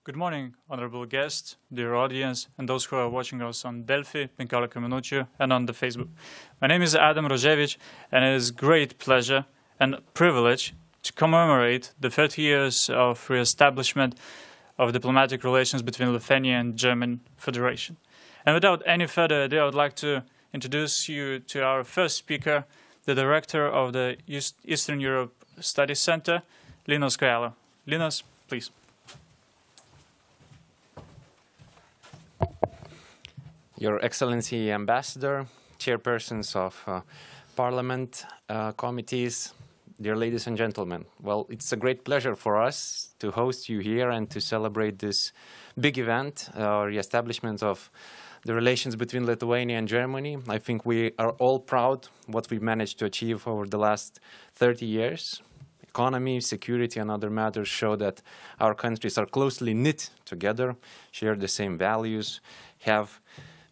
Good morning, honorable guests, dear audience, and those who are watching us on Delphi, 15 minučių, and on the Facebook. My name is Adam Roževič, and it is great pleasure and privilege to commemorate the 30 years of re-establishment of diplomatic relations between Lithuania and German Federation. And without any further ado, I would like to introduce you to our first speaker, the director of the Eastern Europe Studies Center, Linas Kojala. Linas, please. Your Excellency, Ambassador, chairpersons of Parliament committees, dear ladies and gentlemen. Well, it's a great pleasure for us to host you here and to celebrate this big event, re-establishment of the relations between Lithuania and Germany. I think we are all proud what we've managed to achieve over the last 30 years. Economy, security, and other matters show that our countries are closely knit together, share the same values, have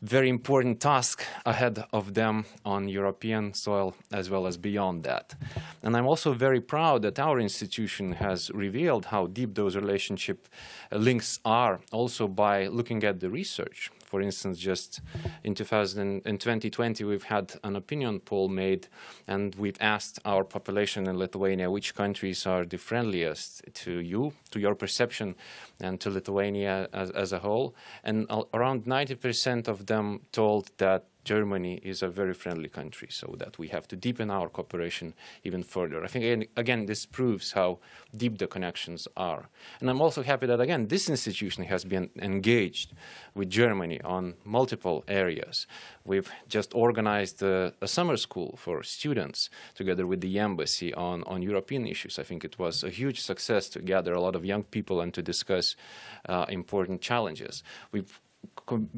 very important task ahead of them on European soil as well as beyond that. And I'm also very proud that our institution has revealed how deep those relationship links are also by looking at the research. For instance, just in 2020, we've had an opinion poll made, and we've asked our population in Lithuania which countries are the friendliest to you, to your perception, and to Lithuania as a whole. And around 90% of them told that Germany is a very friendly country, so that we have to deepen our cooperation even further. I think, again, this proves how deep the connections are. And I'm also happy that, again, this institution has been engaged with Germany on multiple areas. We've just organized a summer school for students together with the embassy on European issues. I think it was a huge success to gather a lot of young people and to discuss important challenges. We've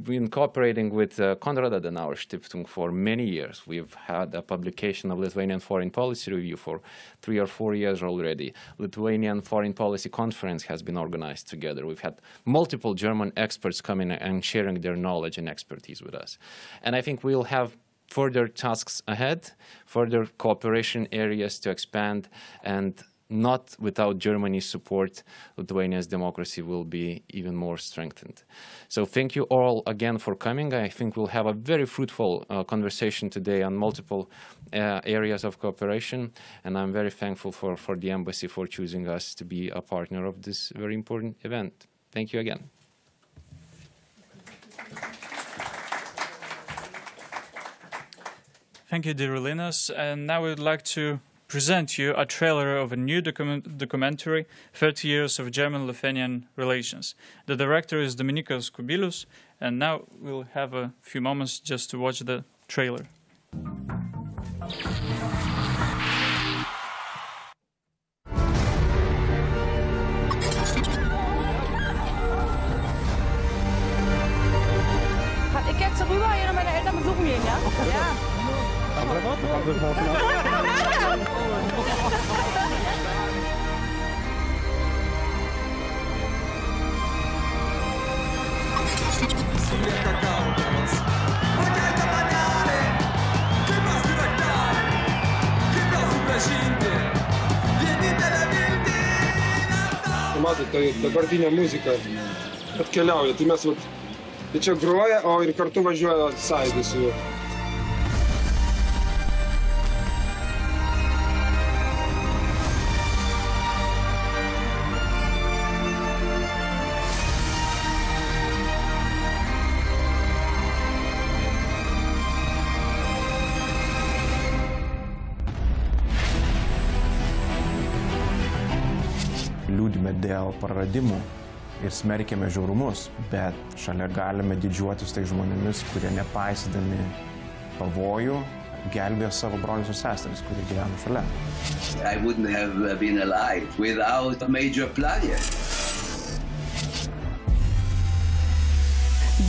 been cooperating with Konrad Adenauer Stiftung for many years. We've had a publication of Lithuanian Foreign Policy Review for 3 or 4 years already. Lithuanian Foreign Policy Conference has been organized together. We've had multiple German experts coming and sharing their knowledge and expertise with us. And I think we'll have further tasks ahead, further cooperation areas to expand, and not without Germany's support, Lithuania's democracy will be even more strengthened. So thank you all again for coming. I think we'll have a very fruitful conversation today on multiple areas of cooperation, and I'm very thankful for the embassy for choosing us to be a partner of this very important event. Thank you again. Thank you, dear Linas. And now we'd like to present you a trailer of a new documentary, 30 Years of German-Lithuanian Relations. The director is Dominykas Kubilius, and now we'll have a few moments just to watch the trailer. Ich jetzt rüber, hier meine Eltern besuchen gehen, ja? Ja. Matote, tai dabartinė muzika atkeliauja, tai mes čia groja, o ir kartu važiuoja sąjūdis su juo. Liūdime dėl praradimų ir smerkėme žiaurumus, bet šalia galime didžiuotis tai žmonėmis, kurie nepaisydami pavojų gelbėjo savo brolius ir seseris, kurie gyveno šalia. I wouldn't have been alive without a major player.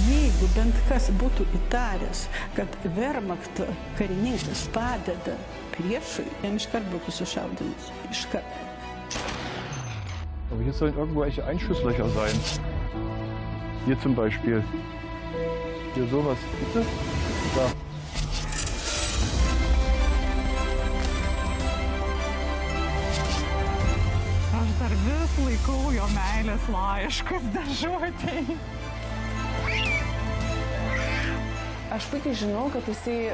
Jeigu bent kas būtų įtaręs, kad Wehrmachto karininkas padeda priešui, jam iškart būtų sušaudymas. Iškart. Aber hier sollen irgendwelche Einschusslöcher sein. Hier zum Beispiel. Hier sowas. Bitte? Da. Aš dar dar vis laikau jo meilės laiškus dėžutėj. Aš puikiai žinau, kad jisai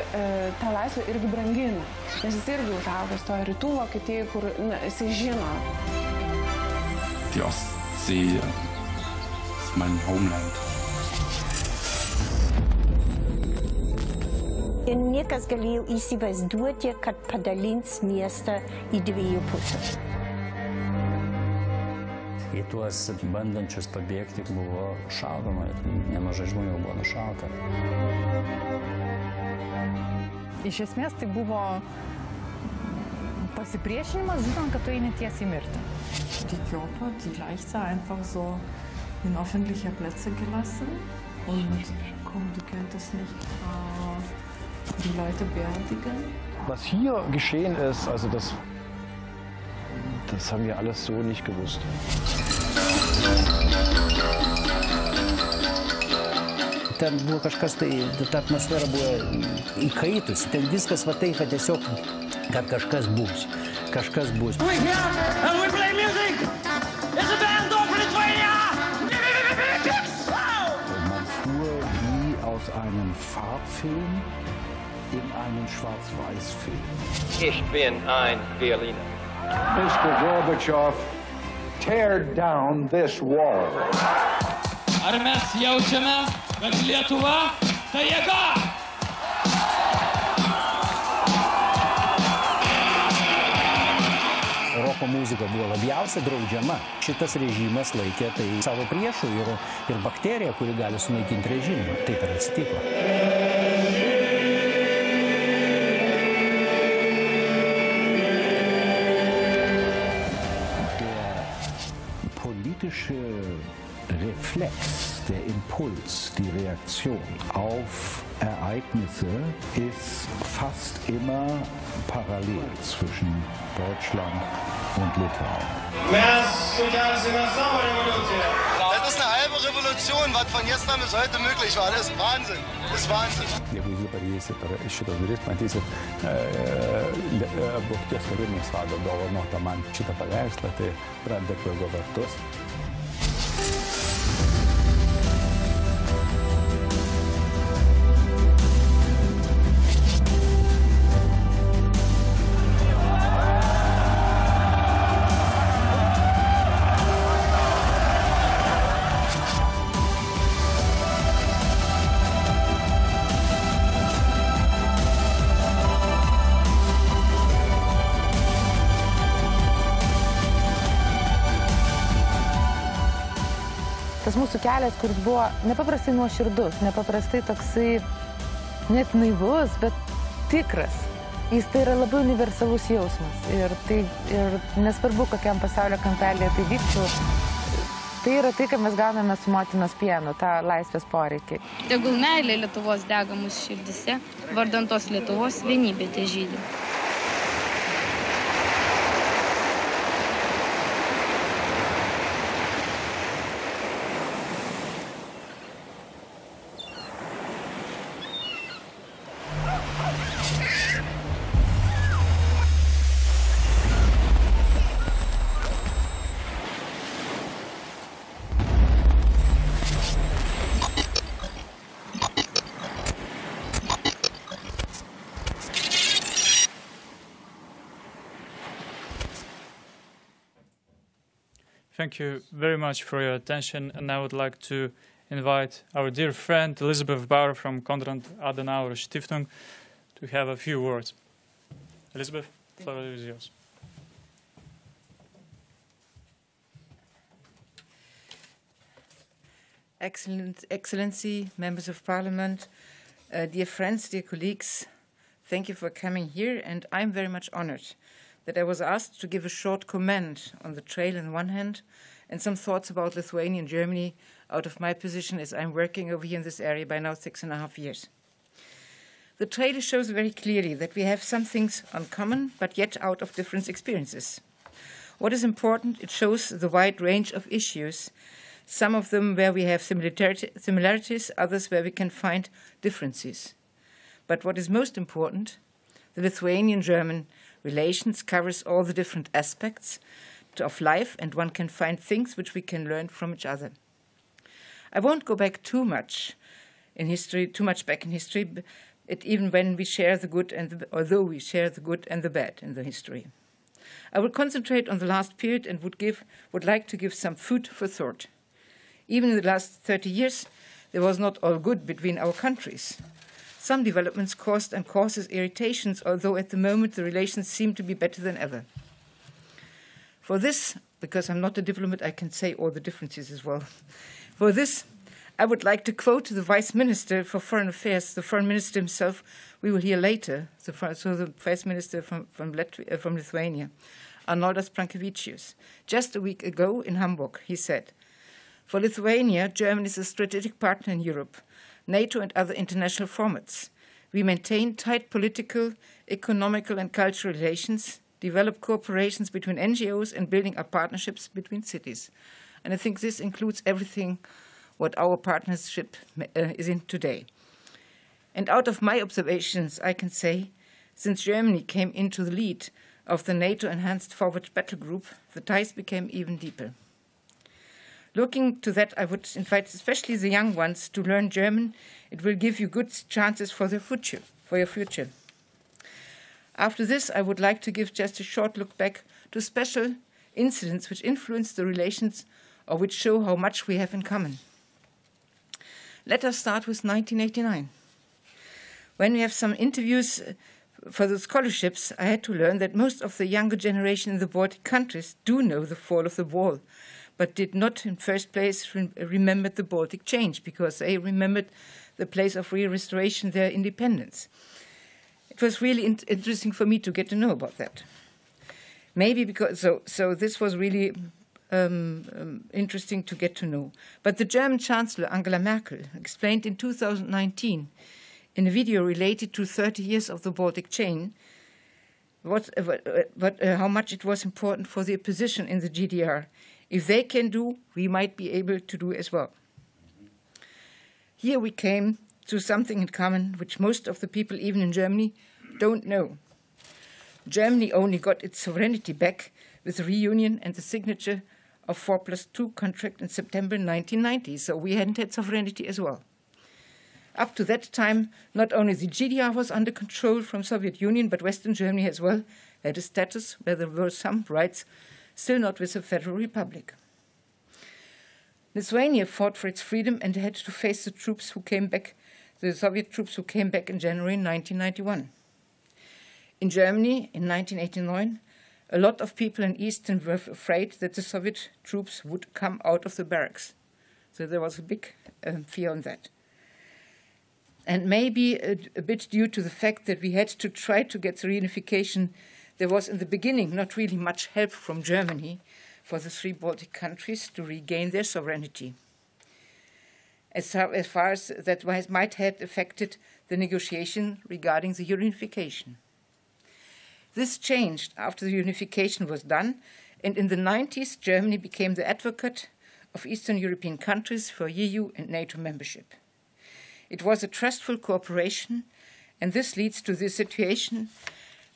tą laisvę irgi brangina, nes jisai irgi užaugęs toje rytų Vokietijoje, kur jisai žino. Die Ostsee ist mein Homeland. Ir niekas galėjo įsivaizduoti, kad padalins miestą į dviejų pusės. Į tuos bandančius pabėgti buvo šaudoma, nemažai žmonių buvo nušauta. Iš esmės tai buvo pasipriešinimas, žinant, kad tu eini tiesiai mirti. Die Körper, die Leiche einfach so in öffentliche Plätze gelassen und komm, du könntest nicht die Leute beerdigen. Was hier geschehen ist, also das haben wir alles so nicht gewusst. Ten buvo kažkas tai, ta atmosfera buvo įkaitusi, ten viskas va taip, kad tiesiog, kad kažkas bus, kažkas bus. We here and we play music! It's a band of Lithuania! Man fuhr wie aus einem Farbfilm in einen Schwarz-Weiß-Film. Ich bin ein Berliner. Mr. Gorbachev, tear down this wall. Ar mes jaučiame, kad Lietuva tai jėga? Roko muzika buvo labiausiai draudžiama. Šitas režimas laikė tai savo priešų ir bakteriją, kuri gali sunaikinti režimą. Taip ir atsitiko. Politische Reflex, der Impuls, die Reaktion auf Ereignisse ist fast immer parallel zwischen Deutschland und Litauen. Das ist eine halbe Revolution, was von gestern bis heute möglich war. Das ist Wahnsinn. Das ist Wahnsinn. Jeigu jūs dabar įeisit per šitas duris, matysit Vokietijos kariuomenės vado dovanotą man šitą paveikslą, tai Brandenburgo vartus. Tas mūsų kelias, kuris buvo nepaprastai nuoširdus, nepaprastai toksai net naivus, bet tikras. Jis tai yra labai universalus jausmas. Ir nesvarbu, kokiam pasaulio kampelėje tai vyktų, tai yra tai, ką mes gauname su motinos pienu, tą laisvės poreikį. Tegul meilė Lietuvos dega mūsų širdise, vardan tos Lietuvos vienybė težydi. Thank you very much for your attention, and I would like to invite our dear friend Elisabeth Bauer from Konrad Adenauer Stiftung to have a few words. Elisabeth, the floor is yours. Excellency, members of Parliament, dear friends, dear colleagues, thank you for coming here, and I'm very much honored that I was asked to give a short comment on the trail on the one hand and some thoughts about Lithuania and Germany out of my position as I'm working over here in this area by now 6.5 years. The trail shows very clearly that we have some things in common, but yet out of different experiences. What is important, it shows the wide range of issues, some of them where we have similarities, others where we can find differences. But what is most important, the Lithuanian-German relations covers all the different aspects, of life, and one can find things which we can learn from each other. I won't go back too much back in history, even when we share the good although we share the good and the bad in the history. I will concentrate on the last period and would like to give some food for thought. Even in the last 30 years, there was not all good between our countries. Some developments caused and causes irritations, although at the moment the relations seem to be better than ever. For this, because I'm not a diplomat, I can say all the differences as well. For this, I would like to quote the Vice Minister for Foreign Affairs, the Foreign Minister himself, we will hear later, the Vice Minister from Lithuania, Arnoldas Pranckevičius. Just a week ago in Hamburg, he said, "For Lithuania, Germany is a strategic partner in Europe, NATO and other international formats. We maintain tight political, economical and cultural relations, develop cooperations between NGOs and building up partnerships between cities." And I think this includes everything what our partnership is in today. And out of my observations, I can say, since Germany came into the lead of the NATO Enhanced Forward Battle Group, the ties became even deeper. Looking to that, I would invite especially the young ones to learn German. It will give you good chances for your future. After this, I would like to give just a short look back to special incidents which influence the relations or which show how much we have in common. Let us start with 1989. When we have some interviews for the scholarships, I had to learn that most of the younger generation in the Baltic countries do know the fall of the wall, but did not in first place remember the Baltic change, because they remembered the place of restoration their independence. It was really interesting for me to get to know about that. Maybe because, so this was really interesting to get to know. But the German Chancellor Angela Merkel explained in 2019 in a video related to 30 years of the Baltic chain how much it was important for the opposition in the GDR. If they can do, we might be able to do as well. Here we came to something in common which most of the people, even in Germany, don't know. Germany only got its sovereignty back with the reunion and the signature of 4+2 contract in September 1990, so we hadn't had sovereignty as well. Up to that time, not only the GDR was under control from Soviet Union, but Western Germany as well had a status where there were some rights still not with the Federal Republic. Lithuania fought for its freedom and had to face the troops who came back, the Soviet troops who came back in January 1991. In Germany, in 1989, a lot of people in Eastern were afraid that the Soviet troops would come out of the barracks. So there was a big fear on that. And maybe a bit due to the fact that we had to try to get the reunification, there was in the beginning not really much help from Germany for the three Baltic countries to regain their sovereignty. As far as that might have affected the negotiation regarding the reunification. This changed after the unification was done, and in the 90s, Germany became the advocate of Eastern European countries for EU and NATO membership. It was a trustful cooperation, and this leads to the situation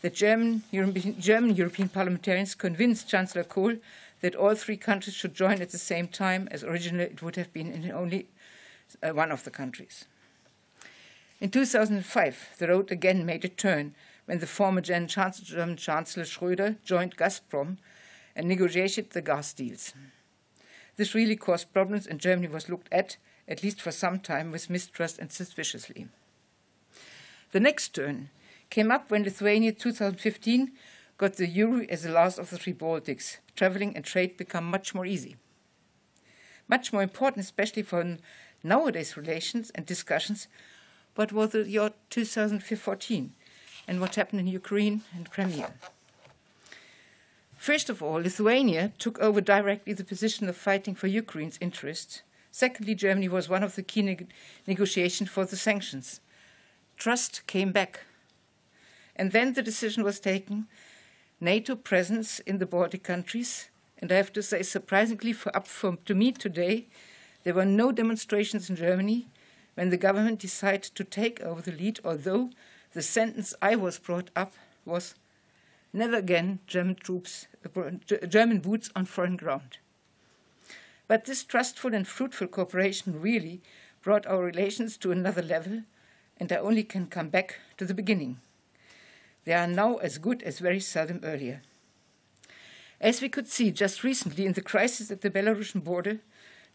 that German European parliamentarians convinced Chancellor Kohl that all three countries should join at the same time, as originally it would have been in only one of the countries. In 2005, the road again made a turn when the former German Chancellor Schröder joined Gazprom and negotiated the gas deals. This really caused problems, and Germany was looked at least for some time, with mistrust and suspiciously. The next turn came up when Lithuania in 2015 got the euro as the last of the three Baltics. Traveling and trade become much more easy. Much more important, especially for nowadays relations and discussions, what was the year 2014 and what happened in Ukraine and Crimea. First of all, Lithuania took over directly the position of fighting for Ukraine's interests. Secondly, Germany was one of the key negotiations for the sanctions. Trust came back. And then the decision was taken, NATO presence in the Baltic countries. And I have to say, surprisingly, to me today, there were no demonstrations in Germany when the government decided to take over the lead, although the sentence I was brought up was, never again German boots on foreign ground. But this trustful and fruitful cooperation really brought our relations to another level, and I only can come back to the beginning. They are now as good as very seldom earlier. As we could see just recently in the crisis at the Belarusian border,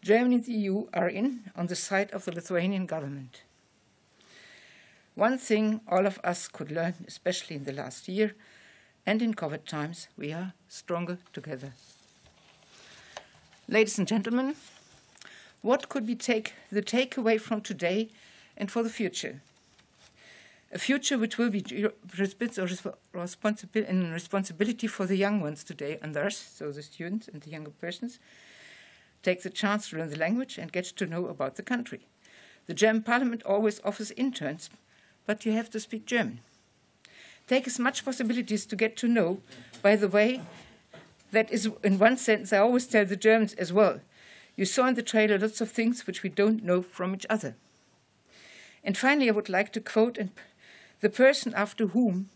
Germany and the EU are on the side of the Lithuanian government. One thing all of us could learn, especially in the last year, and in COVID times, we are stronger together. Ladies and gentlemen, what could be the takeaway from today and for the future? A future which will be responsibility for the young ones today and others, so the students and the younger persons, take the chance to learn the language and get to know about the country. The German parliament always offers interns, but you have to speak German. Take as much possibilities to get to know. By the way, that is, in one sentence, I always tell the Germans as well. You saw in the trailer lots of things which we don't know from each other. And finally, I would like to quote the person after whom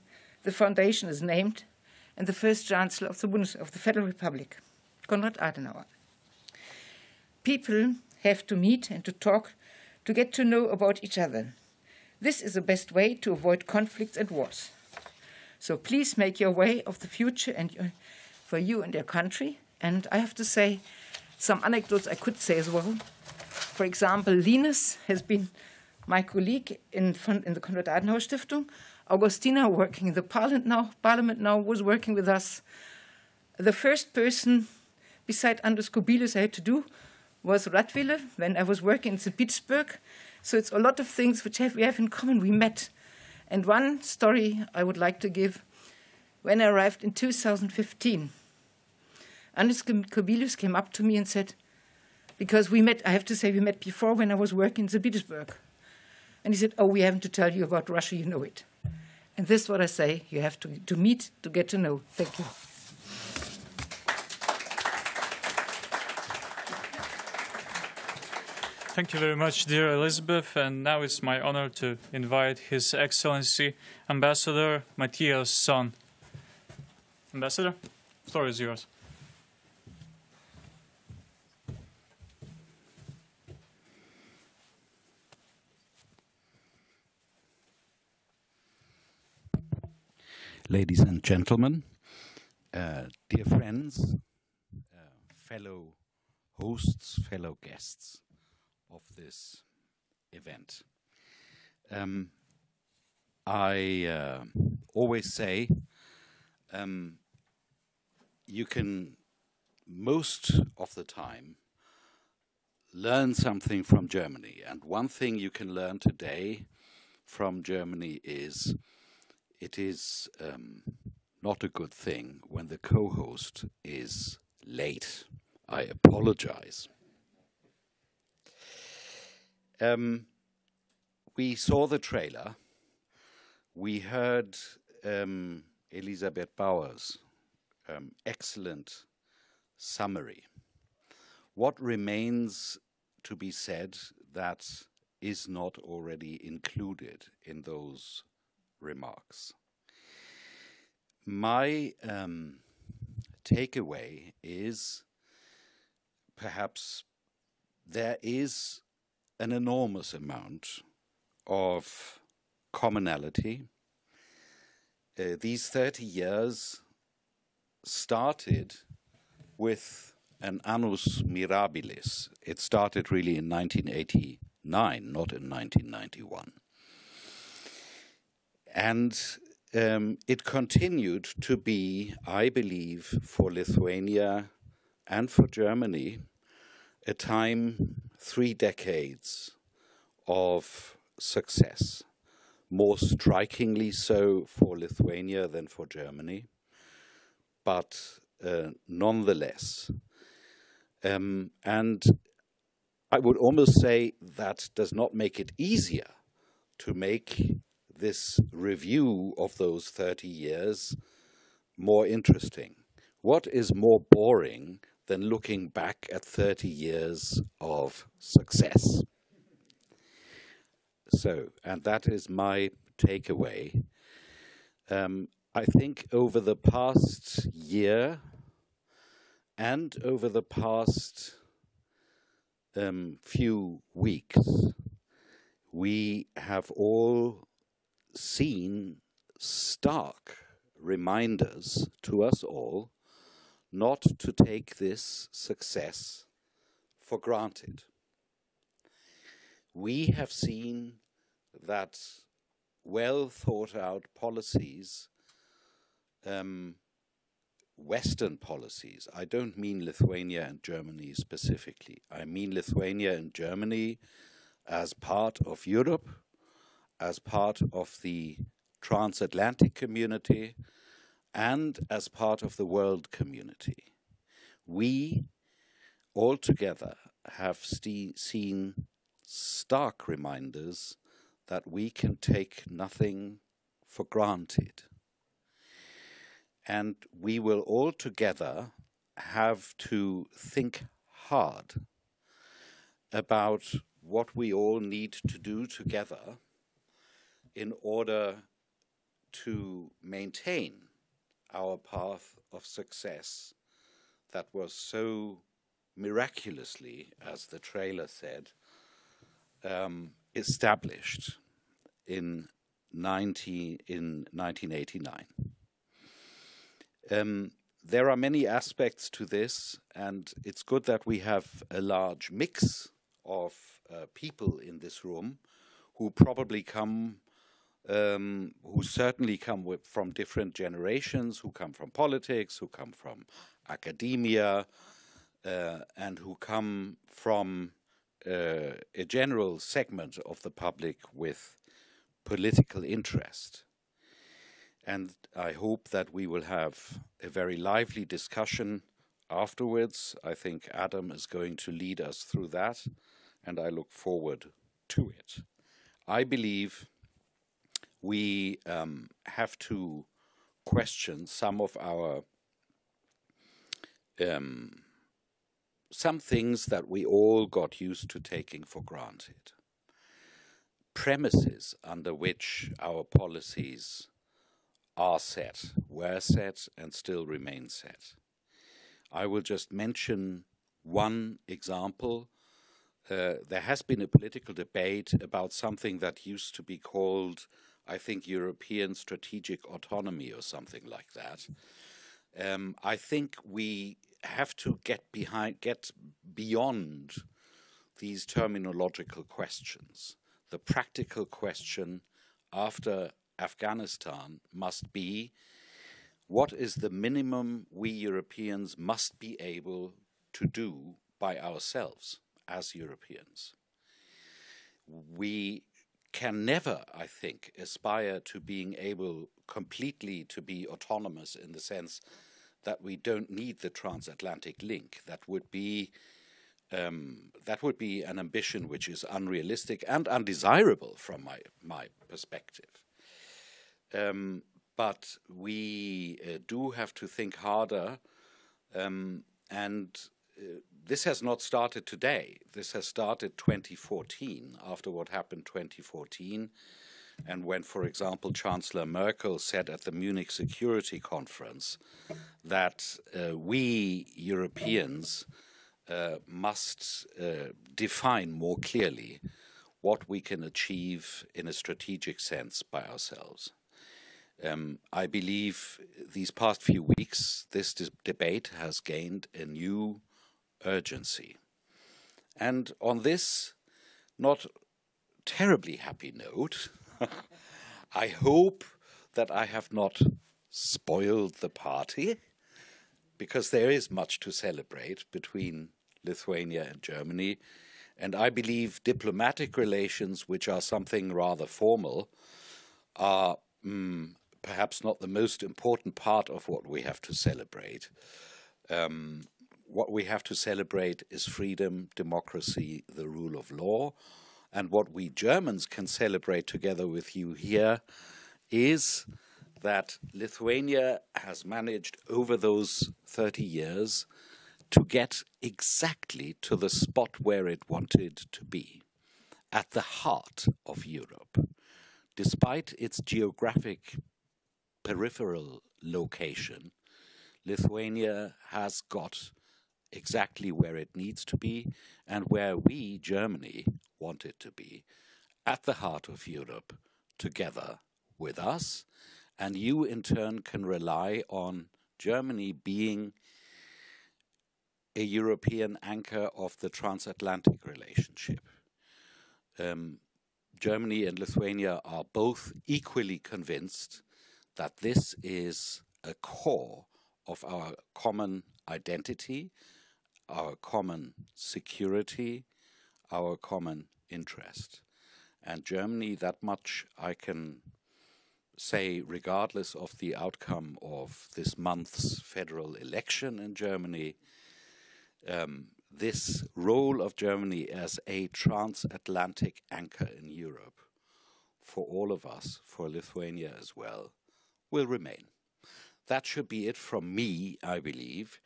the foundation is named and the first Chancellor of the Federal Republic, Konrad Adenauer. People have to meet and to talk to get to know about each other. This is the best way to avoid conflicts and wars. So please make your way of the future for you and your country. And I have to say some anecdotes I could say as well. For example, Linus has been my colleague in the Konrad Adenauer Stiftung. Augustina, working in the Parliament now, was working with us. The first person beside Andrus Kubilius I had to do was Radwille, when I was working in St. Petersburg. So it's a lot of things which we have in common. We met. And one story I would like to give. When I arrived in 2015, Andrus Kubilius came up to me and said, because we met, I have to say we met before when I was working in St. Petersburg. And he said, oh, we haven't to tell you about Russia, you know it. And this is what I say, you have to meet to get to know. Thank you. Thank you very much, dear Elizabeth. And now it's my honor to invite His Excellency, Ambassador Matthias Sonn. Ambassador, the floor is yours. Ladies and gentlemen, dear friends, fellow hosts, fellow guests of this event. I always say you can most of the time learn something from Germany, and one thing you can learn today from Germany is it is not a good thing when the co-host is late. I apologize. We saw the trailer. We heard Elisabeth Bauer's excellent summary. What remains to be said that is not already included in those remarks? My takeaway is perhaps there is an enormous amount of commonality. These 30 years started with an annus mirabilis. It started really in 1989, not in 1991. And it continued to be, I believe, for Lithuania and for Germany, a time, 3 decades of success, more strikingly so for Lithuania than for Germany, but nonetheless. And I would almost say that does not make it easier to make this review of those 30 years more interesting. What is more boring than looking back at 30 years of success? So, and that is my takeaway. I think over the past year and over the past few weeks, we have all seen stark reminders to us all not to take this success for granted. We have seen that well thought out policies, Western policies, I don't mean Lithuania and Germany specifically, I mean Lithuania and Germany as part of Europe, as part of the transatlantic community, and as part of the world community. We all together have seen stark reminders that we can take nothing for granted. And we will all together have to think hard about what we all need to do together in order to maintain our path of success that was so miraculously, as the trailer said, established in 1989. There are many aspects to this, and it's good that we have a large mix of people in this room who probably come, who certainly come from different generations, who come from politics, who come from academia, and who come from a general segment of the public with political interest. And I hope that we will have a very lively discussion afterwards. I think Adam is going to lead us through that, and I look forward to it. I believe we have to question some of our some things that we all got used to taking for granted. Premises under which our policies are set, were set, and still remain set. I will just mention one example. There has been a political debate about something that used to be called, I think, European strategic autonomy or something like that. I think we have to get beyond these terminological questions. The practical question after Afghanistan must be, what is the minimum we Europeans must be able to do by ourselves as Europeans? We can never, I think, aspire to being able completely to be autonomous in the sense that we don't need the transatlantic link. That would be an ambition which is unrealistic and undesirable from my perspective. But we do have to think harder, and this has not started today. This has started 2014, after what happened 2014, and when, for example, Chancellor Merkel said at the Munich Security Conference that we Europeans must define more clearly what we can achieve in a strategic sense by ourselves. I believe these past few weeks, this debate has gained a new urgency. And on this not terribly happy note, I hope that I have not spoiled the party, because there is much to celebrate between Lithuania and Germany. And I believe diplomatic relations, which are something rather formal, are perhaps not the most important part of what we have to celebrate. What we have to celebrate is freedom, democracy, the rule of law. And what we Germans can celebrate together with you here is that Lithuania has managed over those 30 years to get exactly to the spot where it wanted to be, at the heart of Europe. Despite its geographic peripheral location, Lithuania has got exactly where it needs to be and where we, Germany, want it to be, at the heart of Europe, together with us. And you, in turn, can rely on Germany being a European anchor of the transatlantic relationship. Germany and Lithuania are both equally convinced that this is a core of our common identity, our common security, our common interest. And Germany, that much I can say, regardless of the outcome of this month's federal election in Germany, this role of Germany as a transatlantic anchor in Europe, for all of us, for Lithuania as well, will remain. That should be it from me, I believe.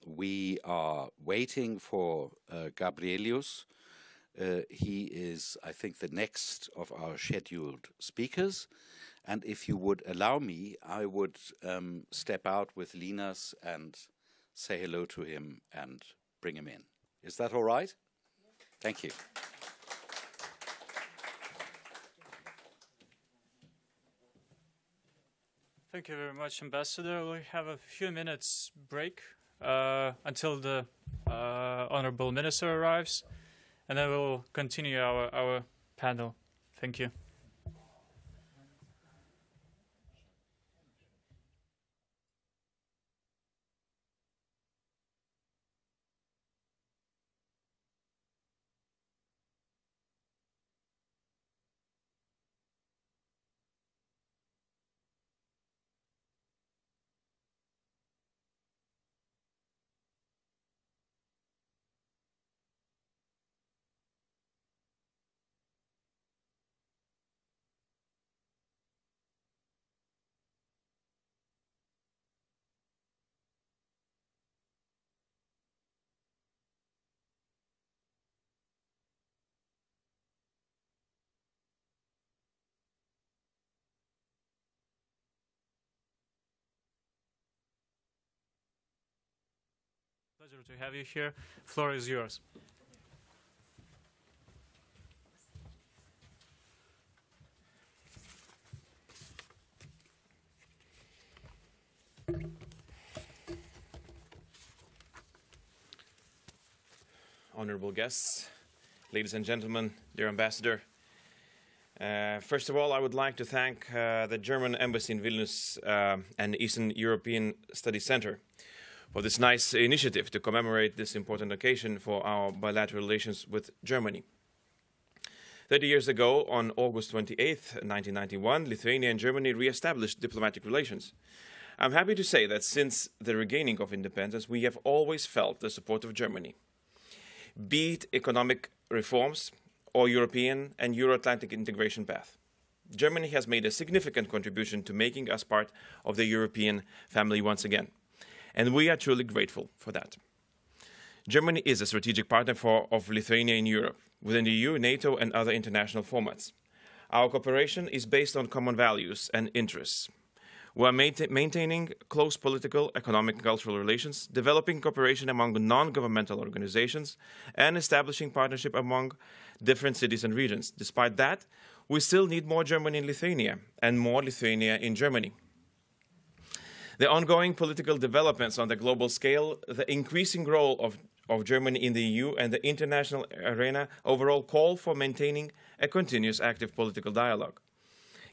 We are waiting for Gabrielius. He is, I think, the next of our scheduled speakers. And if you would allow me, I would step out with Linas and say hello to him and bring him in. Is that all right? Thank you. Thank you very much, Ambassador. We have a few minutes break until the Honorable Minister arrives, and then we'll continue our panel. Thank you. Pleasure to have you here. Floor is yours. Honorable guests, ladies and gentlemen, dear Ambassador. First of all, I would like to thank the German Embassy in Vilnius and Eastern European Studies Center for this nice initiative to commemorate this important occasion for our bilateral relations with Germany. 30 years ago, on August 28th, 1991, Lithuania and Germany re-established diplomatic relations. I'm happy to say that since the regaining of independence, we have always felt the support of Germany, be it economic reforms or European and Euro-Atlantic integration path. Germany has made a significant contribution to making us part of the European family once again. And we are truly grateful for that. Germany is a strategic partner of Lithuania in Europe, within the EU, NATO, and other international formats. Our cooperation is based on common values and interests. We are maintaining close political, economic, and cultural relations, developing cooperation among non-governmental organizations, and establishing partnership among different cities and regions. Despite that, we still need more Germany in Lithuania and more Lithuania in Germany. The ongoing political developments on the global scale, the increasing role of Germany in the EU and the international arena overall call for maintaining a continuous active political dialogue.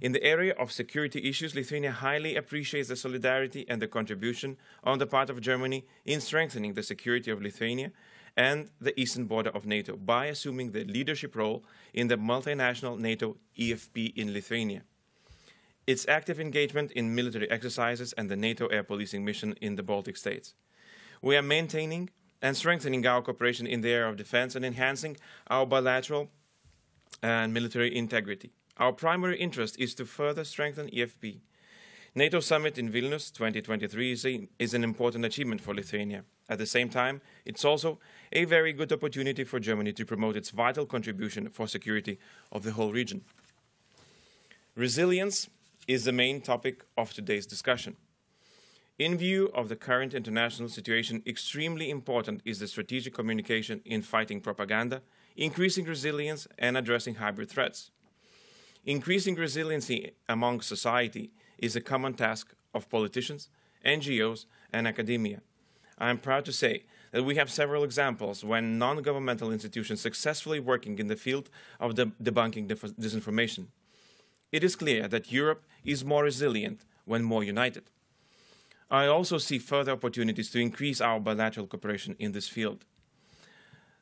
In the area of security issues, Lithuania highly appreciates the solidarity and the contribution on the part of Germany in strengthening the security of Lithuania and the eastern border of NATO by assuming the leadership role in the multinational NATO EFP in Lithuania. Its active engagement in military exercises and the NATO air policing mission in the Baltic states. We are maintaining and strengthening our cooperation in the area of defense and enhancing our bilateral and military integrity. Our primary interest is to further strengthen EFP. NATO summit in Vilnius 2023 is an important achievement for Lithuania. At the same time, it's also a very good opportunity for Germany to promote its vital contribution for security of the whole region. Resilience is the main topic of today's discussion. In view of the current international situation, extremely important is the strategic communication in fighting propaganda, increasing resilience, and addressing hybrid threats. Increasing resiliency among society is a common task of politicians, NGOs, and academia. I am proud to say that we have several examples when non-governmental institutions successfully working in the field of debunking disinformation. It is clear that Europe is more resilient when more united. I also see further opportunities to increase our bilateral cooperation in this field.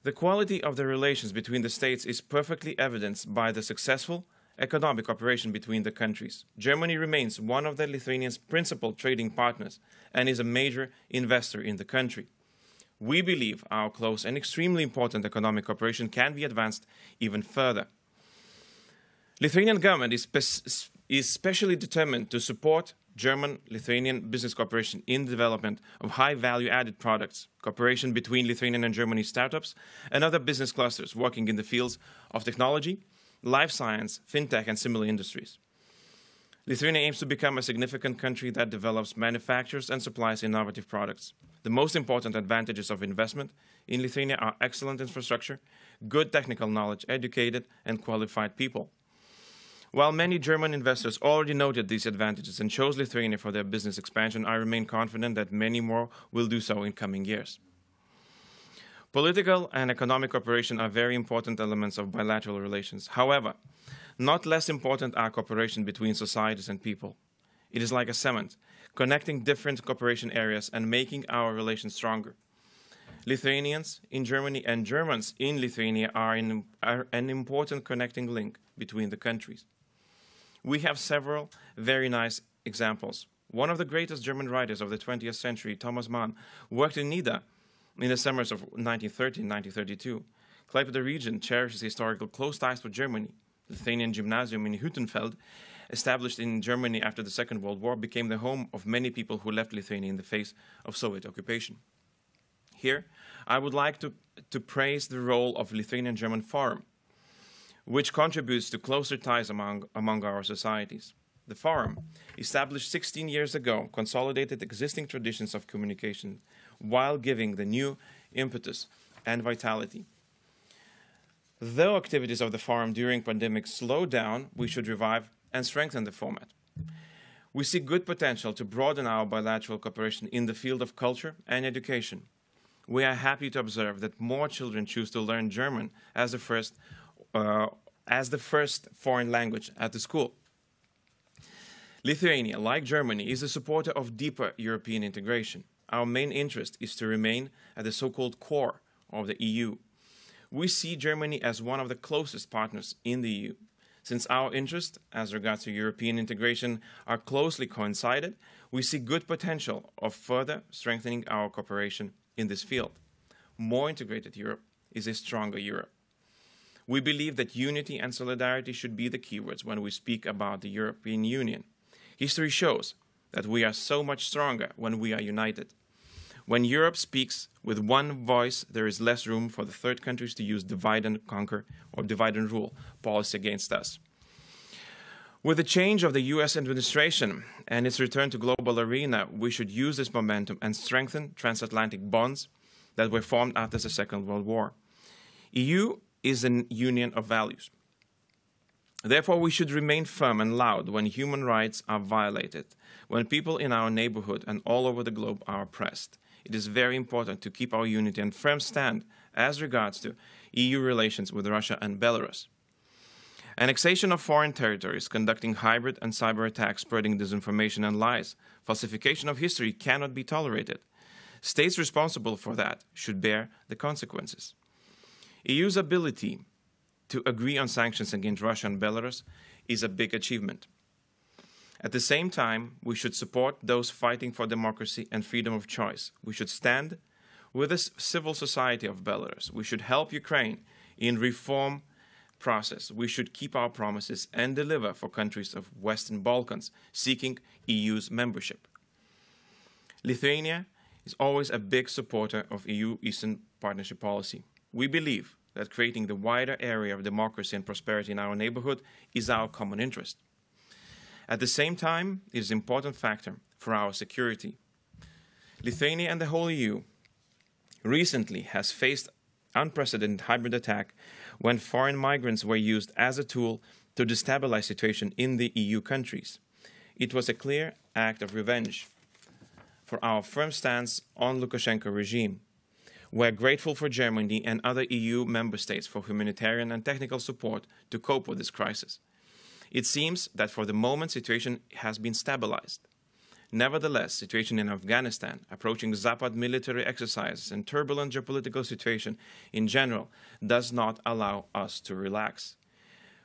The quality of the relations between the states is perfectly evidenced by the successful economic cooperation between the countries. Germany remains one of the Lithuanians' principal trading partners and is a major investor in the country. We believe our close and extremely important economic cooperation can be advanced even further. Lithuanian government is specially determined to support German-Lithuanian business cooperation in the development of high value-added products, cooperation between Lithuanian and Germany startups, and other business clusters working in the fields of technology, life science, fintech, and similar industries. Lithuania aims to become a significant country that develops, manufactures, and supplies innovative products. The most important advantages of investment in Lithuania are excellent infrastructure, good technical knowledge, educated, and qualified people. While many German investors already noted these advantages and chose Lithuania for their business expansion, I remain confident that many more will do so in coming years. Political and economic cooperation are very important elements of bilateral relations. However, not less important are cooperation between societies and people. It is like a cement, connecting different cooperation areas and making our relations stronger. Lithuanians in Germany and Germans in Lithuania are an important connecting link between the countries. We have several very nice examples. One of the greatest German writers of the 20th century, Thomas Mann, worked in Nida in the summers of 1930 and 1932. Klaipėda region cherishes historical close ties with Germany. The Lithuanian Gymnasium in Hüttenfeld, established in Germany after the Second World War, became the home of many people who left Lithuania in the face of Soviet occupation. Here, I would like to praise the role of Lithuanian-German Forum, which contributes to closer ties among our societies. The Forum, established 16 years ago, consolidated existing traditions of communication while giving the new impetus and vitality. Though activities of the Forum during pandemic slowed down, we should revive and strengthen the format. We see good potential to broaden our bilateral cooperation in the field of culture and education. We are happy to observe that more children choose to learn German as the first foreign language at the school. Lithuania, like Germany, is a supporter of deeper European integration. Our main interest is to remain at the so-called core of the EU. We see Germany as one of the closest partners in the EU. Since our interests as regards to European integration are closely coincided, we see good potential of further strengthening our cooperation in this field. More integrated Europe is a stronger Europe. We believe that unity and solidarity should be the keywords when we speak about the European Union. History shows that we are so much stronger when we are united. When Europe speaks with one voice, there is less room for the third countries to use divide and conquer or divide and rule policy against us. With the change of the US administration and its return to global arena, we should use this momentum and strengthen transatlantic bonds that were formed after the Second World War. EU is a union of values. Therefore, we should remain firm and loud when human rights are violated, when people in our neighborhood and all over the globe are oppressed. It is very important to keep our unity and firm stand as regards to EU relations with Russia and Belarus. Annexation of foreign territories, conducting hybrid and cyber attacks, spreading disinformation and lies, falsification of history cannot be tolerated. States responsible for that should bear the consequences. EU's ability to agree on sanctions against Russia and Belarus is a big achievement. At the same time, we should support those fighting for democracy and freedom of choice. We should stand with the civil society of Belarus. We should help Ukraine in reform process. We should keep our promises and deliver for countries of Western Balkans seeking EU's membership. Lithuania is always a big supporter of EU Eastern Partnership policy. We believe that creating the wider area of democracy and prosperity in our neighborhood is our common interest. At the same time, it is an important factor for our security. Lithuania and the whole EU recently has faced unprecedented hybrid attack when foreign migrants were used as a tool to destabilize situation in the EU countries. It was a clear act of revenge for our firm stance on Lukashenko regime. We're grateful for Germany and other EU member states for humanitarian and technical support to cope with this crisis. It seems that for the moment situation has been stabilized. Nevertheless, situation in Afghanistan, approaching Zapad military exercises and turbulent geopolitical situation in general does not allow us to relax.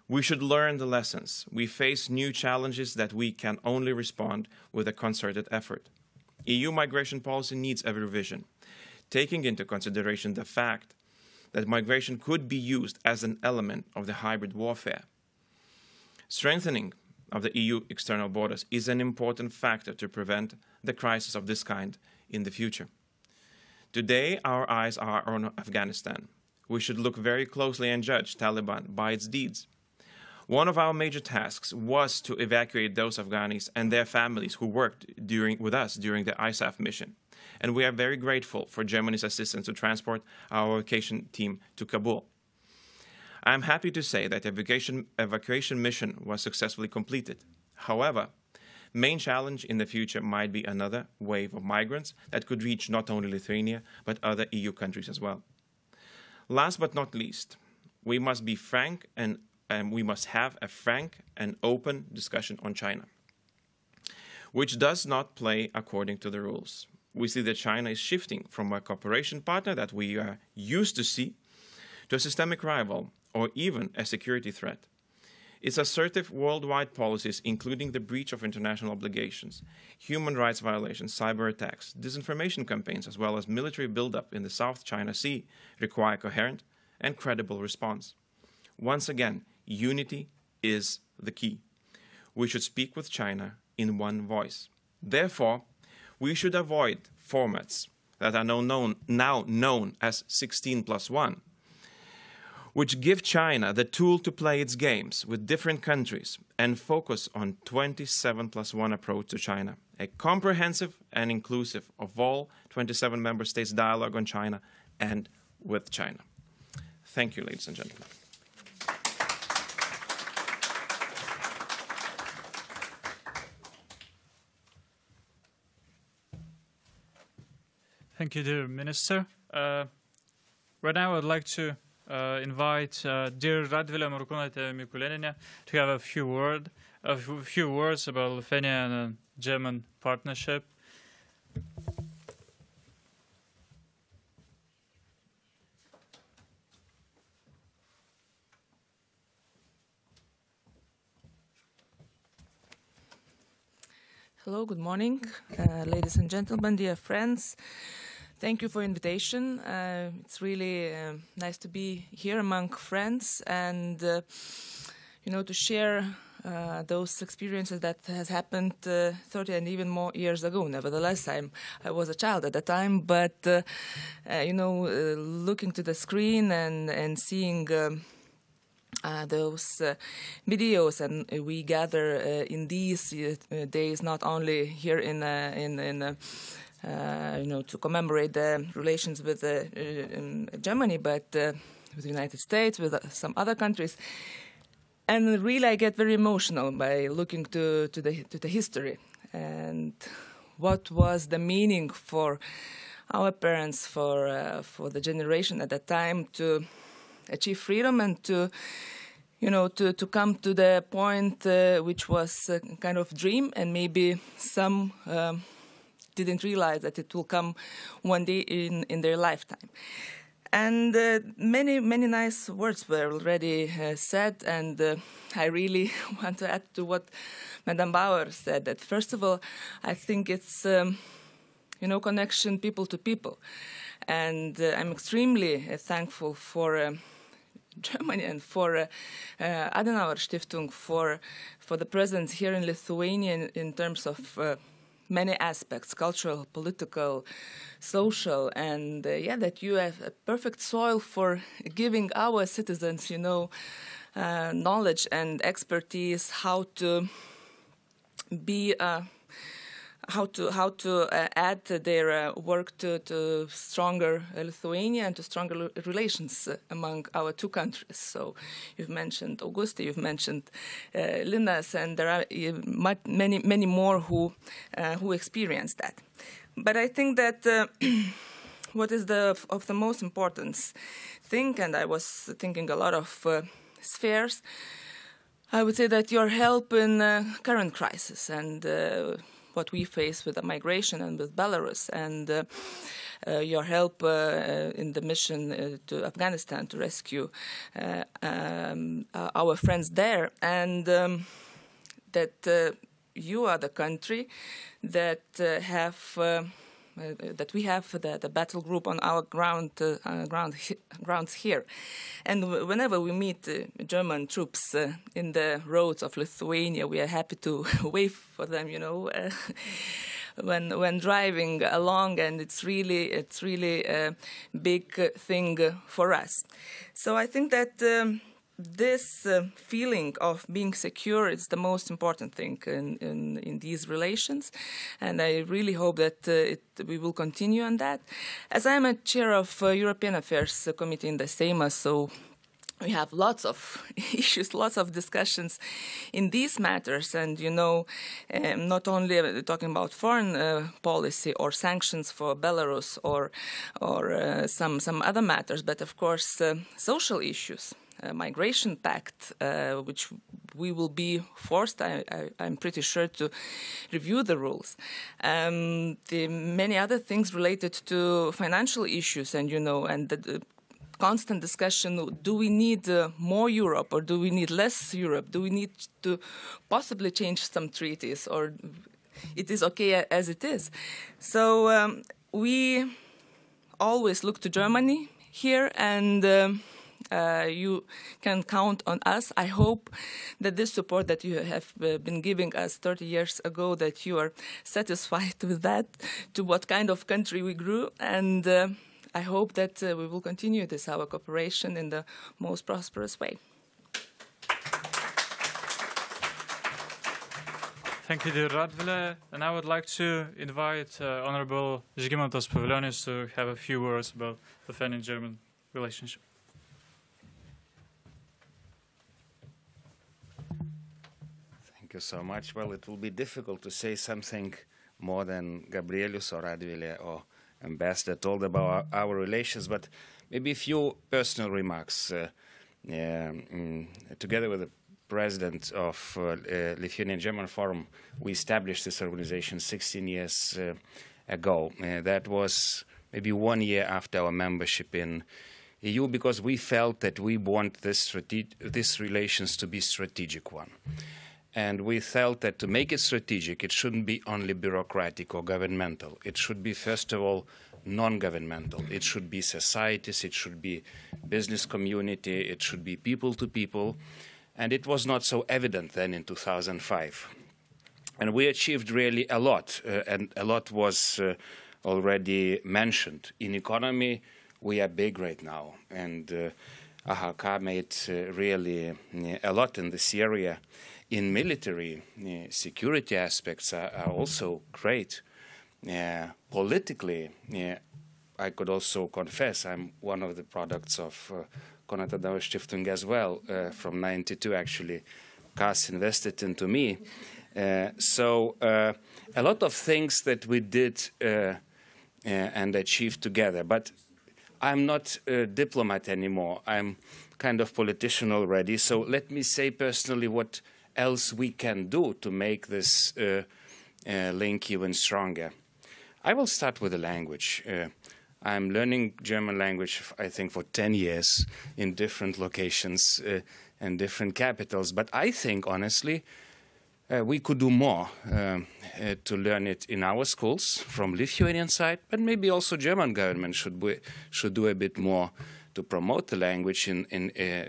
We should learn the lessons. We face new challenges that we can only respond with a concerted effort. EU migration policy needs a revision, taking into consideration the fact that migration could be used as an element of the hybrid warfare. Strengthening of the EU external borders is an important factor to prevent the crisis of this kind in the future. Today, our eyes are on Afghanistan. We should look very closely and judge Taliban by its deeds. One of our major tasks was to evacuate those Afghanis and their families who worked with us during the ISAF mission. And we are very grateful for Germany's assistance to transport our evacuation team to Kabul. I am happy to say that the evacuation mission was successfully completed. However, main challenge in the future might be another wave of migrants that could reach not only Lithuania, but other EU countries as well. Last but not least, we must be frank and we must have a frank and open discussion on China, which does not play according to the rules. We see that China is shifting from a cooperation partner that we are used to see to a systemic rival or even a security threat. Its assertive worldwide policies, including the breach of international obligations, human rights violations, cyber attacks, disinformation campaigns, as well as military buildup in the South China Sea, require coherent and credible response. Once again, unity is the key. We should speak with China in one voice. Therefore, we should avoid formats that are now known as 16+1, which give China the tool to play its games with different countries and focus on 27+1 approach to China, a comprehensive and inclusive of all 27 member states dialogue on China and with China. Thank you, ladies and gentlemen. Thank you, dear Minister. Right now, I'd like to invite dear Radvilė Morkūnaitė Mikulėnienė to have a few words about Lithuanian and German partnership. Hello, good morning, ladies and gentlemen, dear friends. Thank you for invitation. It's really nice to be here among friends and, to share those experiences that has happened 30 and even more years ago. Nevertheless, I was a child at the time, but, looking to the screen and seeing those videos, and we gather in these days not only here to commemorate the relations with Germany, but with the United States, with some other countries. And really, I get very emotional by looking to the history and what was the meaning for our parents, for the generation at that time to achieve freedom and to come to the point which was a kind of dream, and maybe some didn't realize that it will come one day in their lifetime. And many nice words were already said, and I really want to add to what Madame Bauer said, that first of all, I think it's, connection people to people. And I'm extremely thankful for Germany and for Adenauer Stiftung for the presence here in Lithuania in terms of many aspects, cultural, political, social, and that you have a perfect soil for giving our citizens, knowledge and expertise how to be how to add their work to stronger Lithuania and to stronger relations among our two countries. So you've mentioned Augusti, you've mentioned Linas, and there are many more who experience that. But I think that what is of the most important thing, and I was thinking a lot of spheres, I would say that your help in current crisis and what we face with the migration and with Belarus, and your help in the mission to Afghanistan to rescue our friends there, and that you are the country that that we have the battle group on our grounds here, and whenever we meet German troops in the roads of Lithuania, we are happy to wave for them, you know, when driving along, and it's really a big thing for us. So I think that this feeling of being secure is the most important thing in these relations, and I really hope that we will continue on that. As I am a chair of European Affairs Committee in the Seimas, so we have lots of issues, lots of discussions in these matters, and you know, not only talking about foreign policy or sanctions for Belarus or some other matters, but of course social issues. Migration pact, which we will be forced, I'm pretty sure, to review the rules. The many other things related to financial issues, and you know, and the constant discussion: do we need more Europe or do we need less Europe? Do we need to possibly change some treaties, or it is okay as it is? So we always look to Germany here, and you can count on us. I hope that this support that you have been giving us 30 years ago, that you are satisfied with that, to what kind of country we grew, and I hope that we will continue our cooperation in the most prosperous way. Thank you, dear Radvile, and I would like to invite Honorable Žygimantas Pavilionis to have a few words about the Finnish-German relationship. Thank you so much. Well, it will be difficult to say something more than Gabrielius or Radvile or Ambassador told about our relations, but maybe a few personal remarks. Together with the president of Lithuanian and German Forum, we established this organization 16 years ago. That was maybe 1 year after our membership in EU, because we felt that we want this relations to be strategic one. And we felt that to make it strategic, it shouldn't be only bureaucratic or governmental. It should be, first of all, non-governmental. It should be societies, it should be business community, it should be people to people. And it was not so evident then in 2005. And we achieved really a lot, and a lot was already mentioned. In economy, we are big right now, and AHK made really a lot in this area. In military, security aspects are also great. Politically, I could also confess I'm one of the products of Konrad Adenauer Stiftung as well. From '92, actually, CAS invested into me. So a lot of things that we did and achieved together. But I'm not a diplomat anymore. I'm kind of politician already. So let me say personally what else we can do to make this link even stronger. I will start with the language. I'm learning German language, I think, for 10 years in different locations and different capitals. But I think, honestly, we could do more to learn it in our schools from Lithuanian side, but maybe also German government should do a bit more to promote the language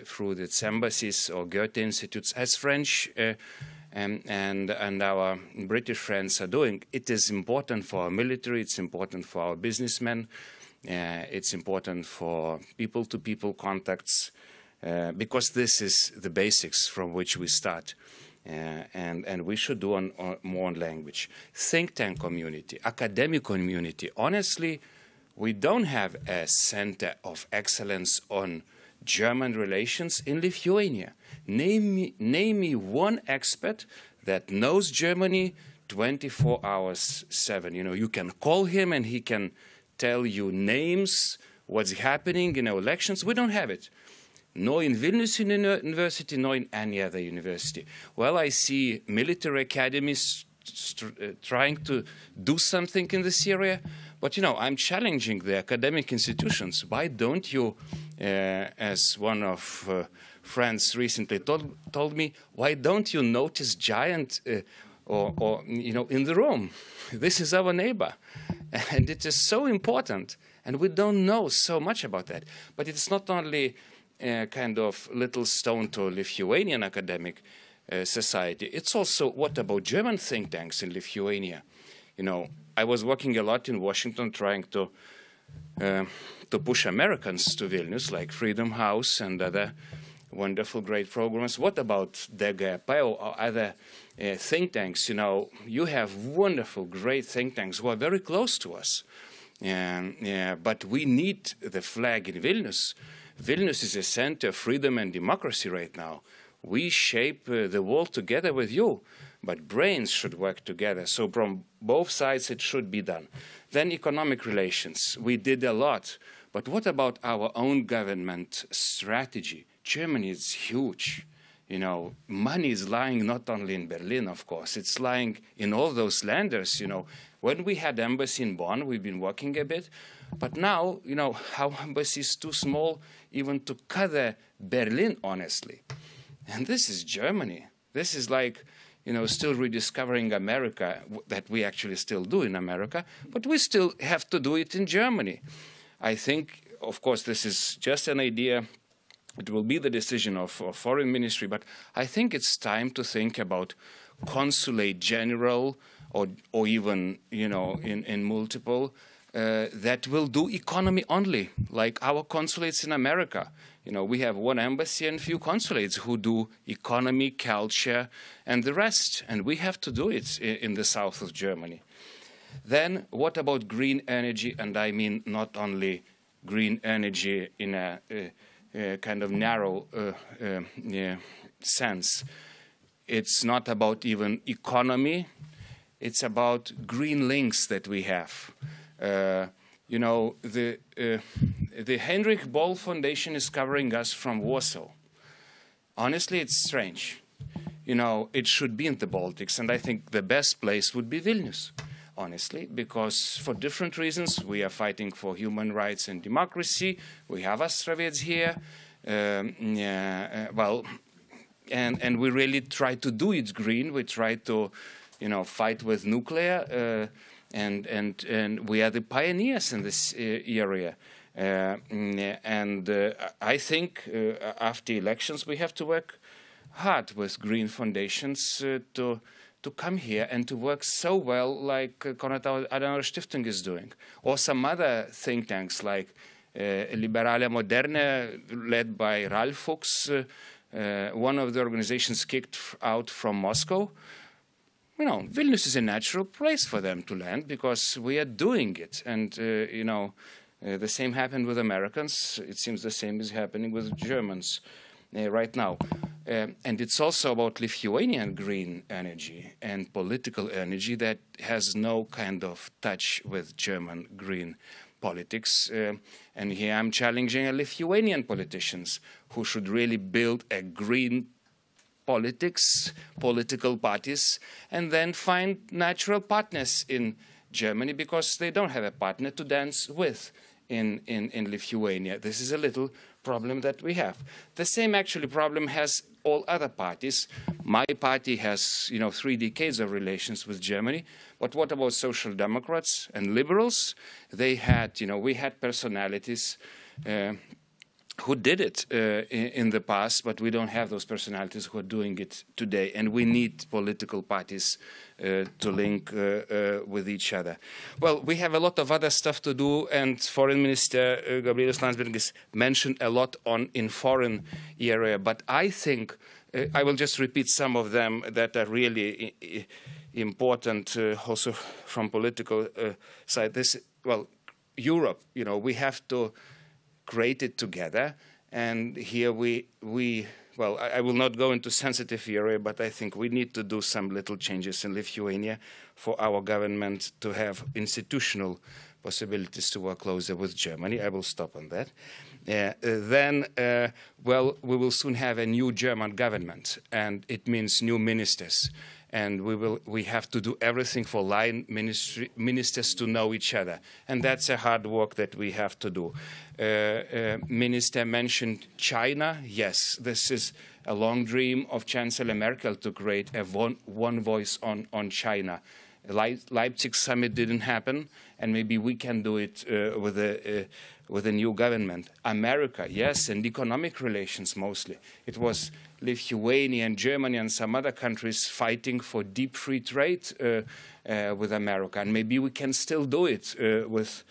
through its embassies or Goethe institutes, as French and our British friends are doing. It is important for our military, it's important for our businessmen, it's important for people-to-people contacts, because this is the basics from which we start. And we should do more on language. Think tank community, academic community. Honestly, we don't have a center of excellence on German relations in Lithuania. Name me one expert that knows Germany 24 hours 7. You know, you can call him and he can tell you names, what's happening in elections. We don't have it. Nor in Vilnius University, nor in any other university. Well, I see military academies trying to do something in this area, but you know, I'm challenging the academic institutions. Why don't you, as one of friends recently told me, why don't you notice giant or you know, in the room? This is our neighbor, and it is so important, and we don't know so much about that. But it's not only kind of little stone to Lithuanian academic society. It's also, what about German think tanks in Lithuania? You know, I was working a lot in Washington trying to push Americans to Vilnius, like Freedom House and other wonderful, great programs. What about DGP or other think tanks? You know, you have wonderful, great think tanks who are very close to us. But we need the flag in Vilnius. Vilnius is a center of freedom and democracy right now. We shape the world together with you, but brains should work together. So from both sides it should be done. Then economic relations. We did a lot. But what about our own government strategy? Germany is huge. You know, money is lying not only in Berlin, of course. It's lying in all those landers, you know. When we had embassy in Bonn, we've been working a bit. But now, you know, our embassy is too small even to cover Berlin, honestly. And this is Germany. This is like, you know, still rediscovering America, that we actually still do in America, but we still have to do it in Germany. I think, of course, this is just an idea. It will be the decision of foreign ministry, but I think it's time to think about consulate general or even, you know, in multiple, that will do economy only, like our consulates in America. You know, we have one embassy and few consulates who do economy, culture, and the rest. And we have to do it in the south of Germany. Then what about green energy? And I mean not only green energy in a kind of narrow sense. It's not about even economy. It's about green links that we have. You know, the Heinrich Böll Foundation is covering us from Warsaw. Honestly, it's strange. You know, it should be in the Baltics, and I think the best place would be Vilnius, honestly, because for different reasons, we are fighting for human rights and democracy. We have Astravets here. Well, and we really try to do it green. We try to, you know, fight with nuclear. And we are the pioneers in this area. I think after elections we have to work hard with green foundations to come here and to work so well like Konrad Adenauer Stiftung is doing, or some other think tanks like Liberale Moderne, led by Ralf Fuchs, one of the organizations kicked out from Moscow. You know, Vilnius is a natural place for them to land because we are doing it. And, you know, the same happened with Americans. It seems the same is happening with Germans right now. And it's also about Lithuanian green energy and political energy that has no kind of touch with German green politics. And here I'm challenging Lithuanian politicians who should really build a green politics, political parties, and then find natural partners in Germany because they don't have a partner to dance with in Lithuania. This is a little problem that we have. The same actually problem has all other parties. My party has, you know, 3 decades of relations with Germany, but what about Social Democrats and liberals? They had, you know, we had personalities who did it in the past, but we don't have those personalities who are doing it today. And we need political parties to link with each other. Well, we have a lot of other stuff to do, and Foreign Minister Gabrielius Landsbergis mentioned a lot in foreign area. But I think I will just repeat some of them that are really important, also from political side. Well, Europe, we have to create it together, and here well, I will not go into sensitive area, but I think we need to do some little changes in Lithuania for our government to have institutional possibilities to work closer with Germany. I will stop on that. Well, we will soon have a new German government, and it means new ministers. And we have to do everything for line ministers to know each other. And that's a hard work that we have to do. Minister mentioned China. Yes, this is a long dream of Chancellor Merkel to create a one voice on China. Leipzig summit didn't happen, and maybe we can do it with a new government. America, yes, and economic relations mostly. It was Lithuania and Germany and some other countries fighting for deep free trade with America, and maybe we can still do it with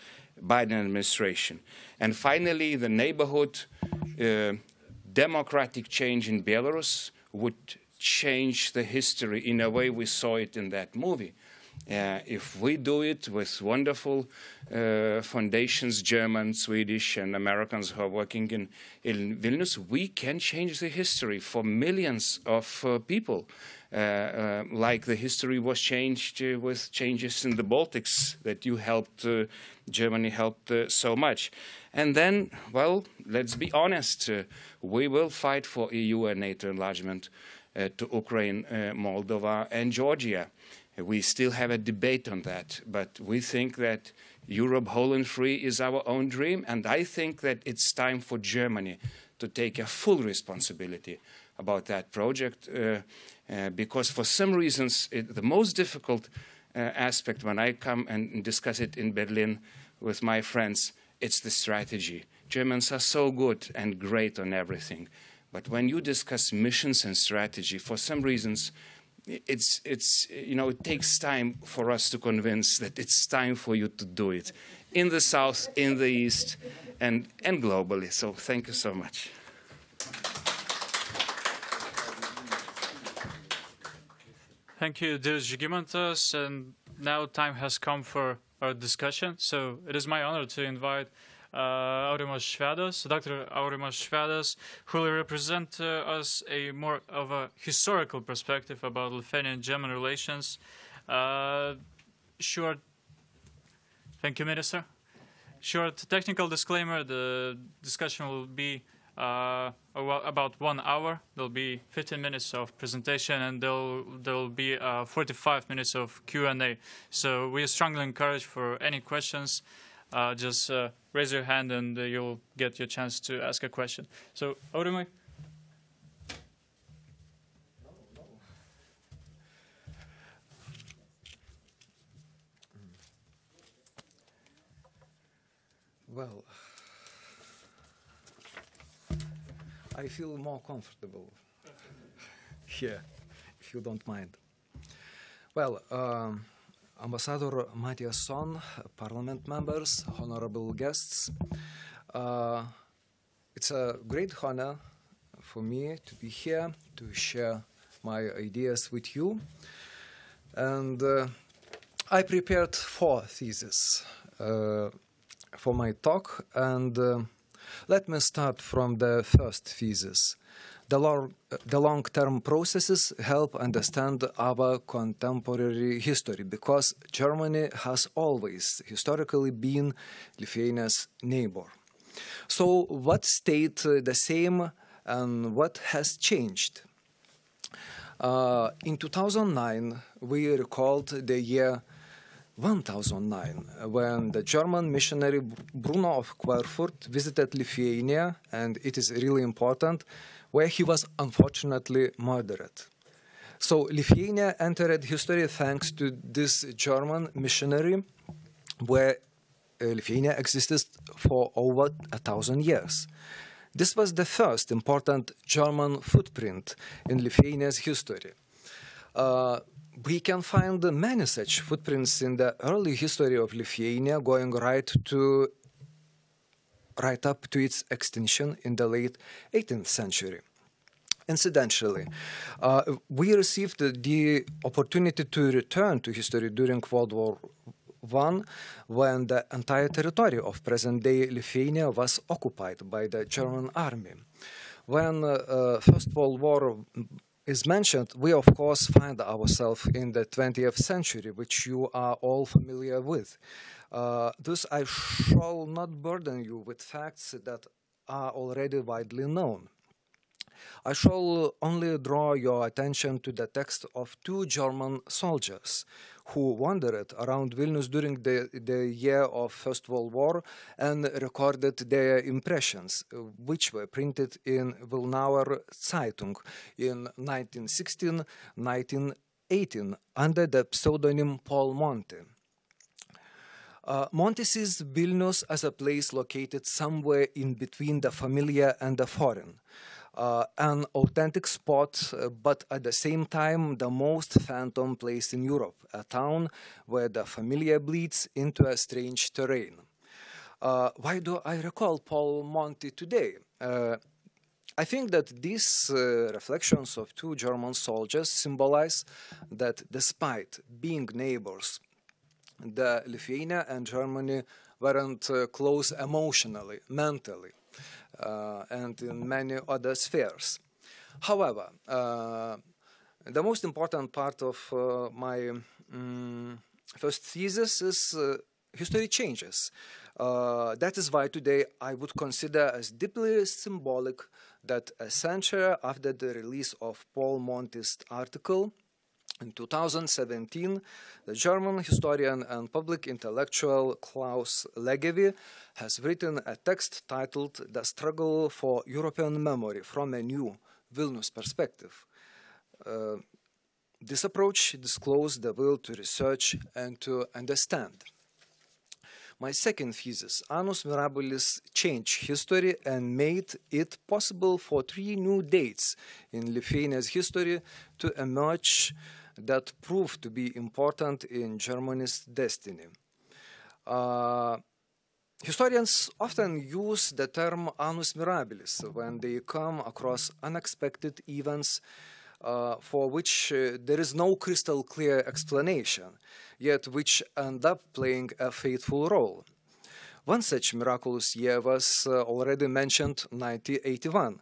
Biden administration. And finally, the neighborhood, democratic change in Belarus would change the history in a way we saw it in that movie. If we do it with wonderful foundations, German, Swedish, and Americans who are working in Vilnius, we can change the history for millions of people, like the history was changed with changes in the Baltics that you helped, Germany helped so much. And then, well, let's be honest, we will fight for EU and NATO enlargement to Ukraine, Moldova, and Georgia. We still have a debate on that, but we think that Europe whole and free is our own dream, and I think that it's time for Germany to take a full responsibility about that project, because for some reasons, the most difficult aspect when I come and discuss it in Berlin with my friends, it's the strategy. Germans are so good and great on everything, but when you discuss missions and strategy, for some reasons, it takes time for us to convince that it's time for you to do it in the South, in the East, and globally. So thank you so much. Thank you, dear Žygimantas, and now time has come for our discussion. So it is my honor to invite Aurimas Švedas, Dr. Aurimas Švedas, who will represent us a more of a historical perspective about Lithuanian and German relations. Short, thank you, Minister. Short technical disclaimer: the discussion will be about 1 hour. There'll be 15 minutes of presentation, and there'll be 45 minutes of Q&A. So we strongly encourage for any questions. Just raise your hand and you'll get your chance to ask a question. So, Aurimai. Well, I feel more comfortable here, if you don't mind. Well, Ambassador Matthias Sonn, Parliament members, honorable guests, it's a great honor for me to be here to share my ideas with you. And I prepared 4 theses for my talk, and let me start from the first thesis. The long-term processes help understand our contemporary history, because Germany has always historically been Lithuania's neighbor. So what stayed the same and what has changed? In 2009, we recalled the year 1009, when the German missionary Bruno of Querfurt visited Lithuania, and it is really important, where he was unfortunately murdered. So Lithuania entered history thanks to this German missionary, where Lithuania existed for over 1,000 years. This was the first important German footprint in Lithuania's history. We can find many such footprints in the early history of Lithuania, going right up to its extinction in the late 18th century. Incidentally, we received the opportunity to return to history during World War I, when the entire territory of present-day Lithuania was occupied by the German army. When First World War is mentioned, we of course find ourselves in the 20th century, which you are all familiar with. Thus, I shall not burden you with facts that are already widely known. I shall only draw your attention to the text of two German soldiers who wandered around Vilnius during the year of First World War and recorded their impressions, which were printed in Vilnauer Zeitung in 1916-1918 under the pseudonym Paul Monti. Monti sees Vilnius as a place located somewhere in between the familiar and the foreign. An authentic spot, but at the same time the most phantom place in Europe, a town where the familiar bleeds into a strange terrain. Why do I recall Paul Monti today? I think that these reflections of two German soldiers symbolize that despite being neighbors, the Lithuania and Germany weren't close emotionally, mentally, and in many other spheres. However, the most important part of my first thesis is history changes. That is why today I would consider as deeply symbolic that a century after the release of Paul Monti's article, in 2017, the German historian and public intellectual Klaus Legevi has written a text titled The Struggle for European Memory from a New Vilnius Perspective. This approach disclosed the will to research and to understand. My second thesis, Annus Mirabilis, changed history and made it possible for three new dates in Lithuania's history to emerge that proved to be important in Germany's destiny. Historians often use the term annus mirabilis when they come across unexpected events for which there is no crystal clear explanation, yet which end up playing a fateful role. One such miraculous year was already mentioned, 1989,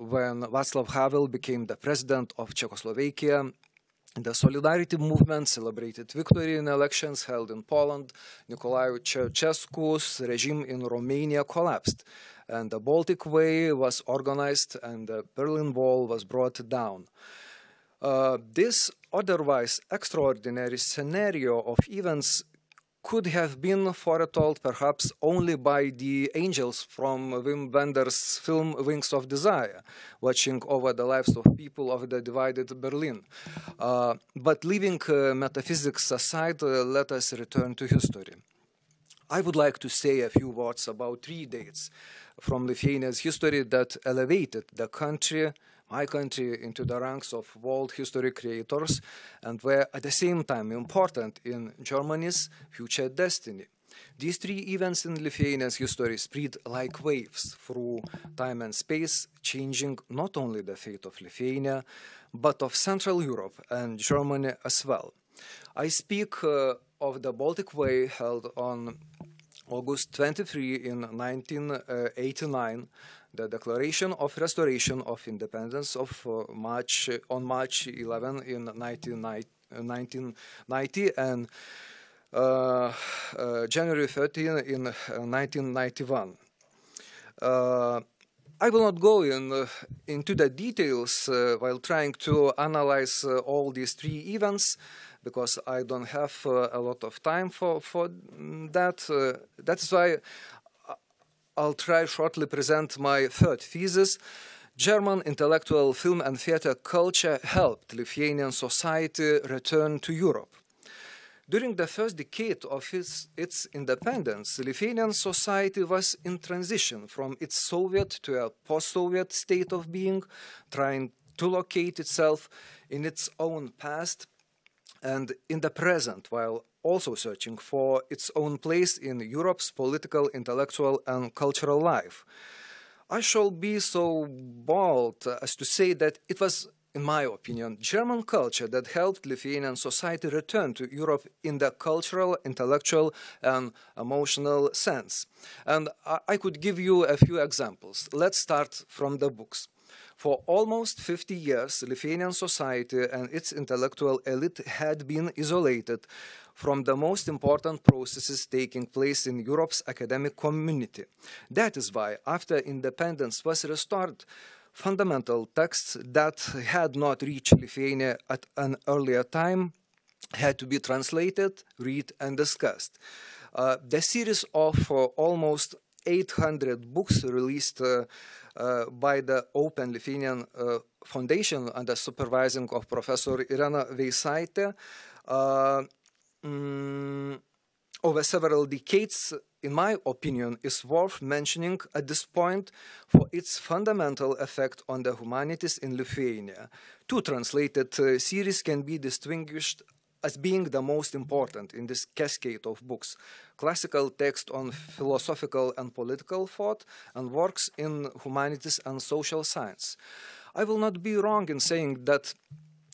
when Václav Havel became the president of Czechoslovakia. The Solidarity movement celebrated victory in elections held in Poland. Nicolae Ceausescu's regime in Romania collapsed, and the Baltic Way was organized and the Berlin Wall was brought down. This otherwise extraordinary scenario of events could have been foretold perhaps only by the angels from Wim Wenders' film Wings of Desire, watching over the lives of people of the divided Berlin. But leaving metaphysics aside, let us return to history. I would like to say a few words about three dates from Lithuania's history that elevated the country, my country, into the ranks of world history creators and were at the same time important in Germany's future destiny. These three events in Lithuania's history spread like waves through time and space, changing not only the fate of Lithuania, but of Central Europe and Germany as well. I speak of the Baltic Way held on August 23 in 1989, the Declaration of Restoration of Independence of March 11 in 1990 and January 13 in 1991. I will not go into the details while trying to analyze all these three events, because I don't have a lot of time for that. That's why I'll try shortly present my third thesis. German intellectual film and theater culture helped Lithuanian society return to Europe. During the first decade of its independence, Lithuanian society was in transition from its Soviet to a post-Soviet state of being, trying to locate itself in its own past and in the present, while also searching for its own place in Europe's political, intellectual, and cultural life. I shall be so bold as to say that it was, in my opinion, German culture that helped Lithuanian society return to Europe in the cultural, intellectual, and emotional sense. And I could give you a few examples. Let's start from the books. For almost 50 years, Lithuanian society and its intellectual elite had been isolated from the most important processes taking place in Europe's academic community. That is why, after independence was restored, fundamental texts that had not reached Lithuania at an earlier time had to be translated, read, and discussed. The series of almost 800 books released by the Open Lithuanian Foundation under supervising of Professor Irena Veisaitė over several decades, in my opinion, is worth mentioning at this point for its fundamental effect on the humanities in Lithuania. Two translated series can be distinguished as being the most important in this cascade of books: classical text on philosophical and political thought, and works in humanities and social science. I will not be wrong in saying that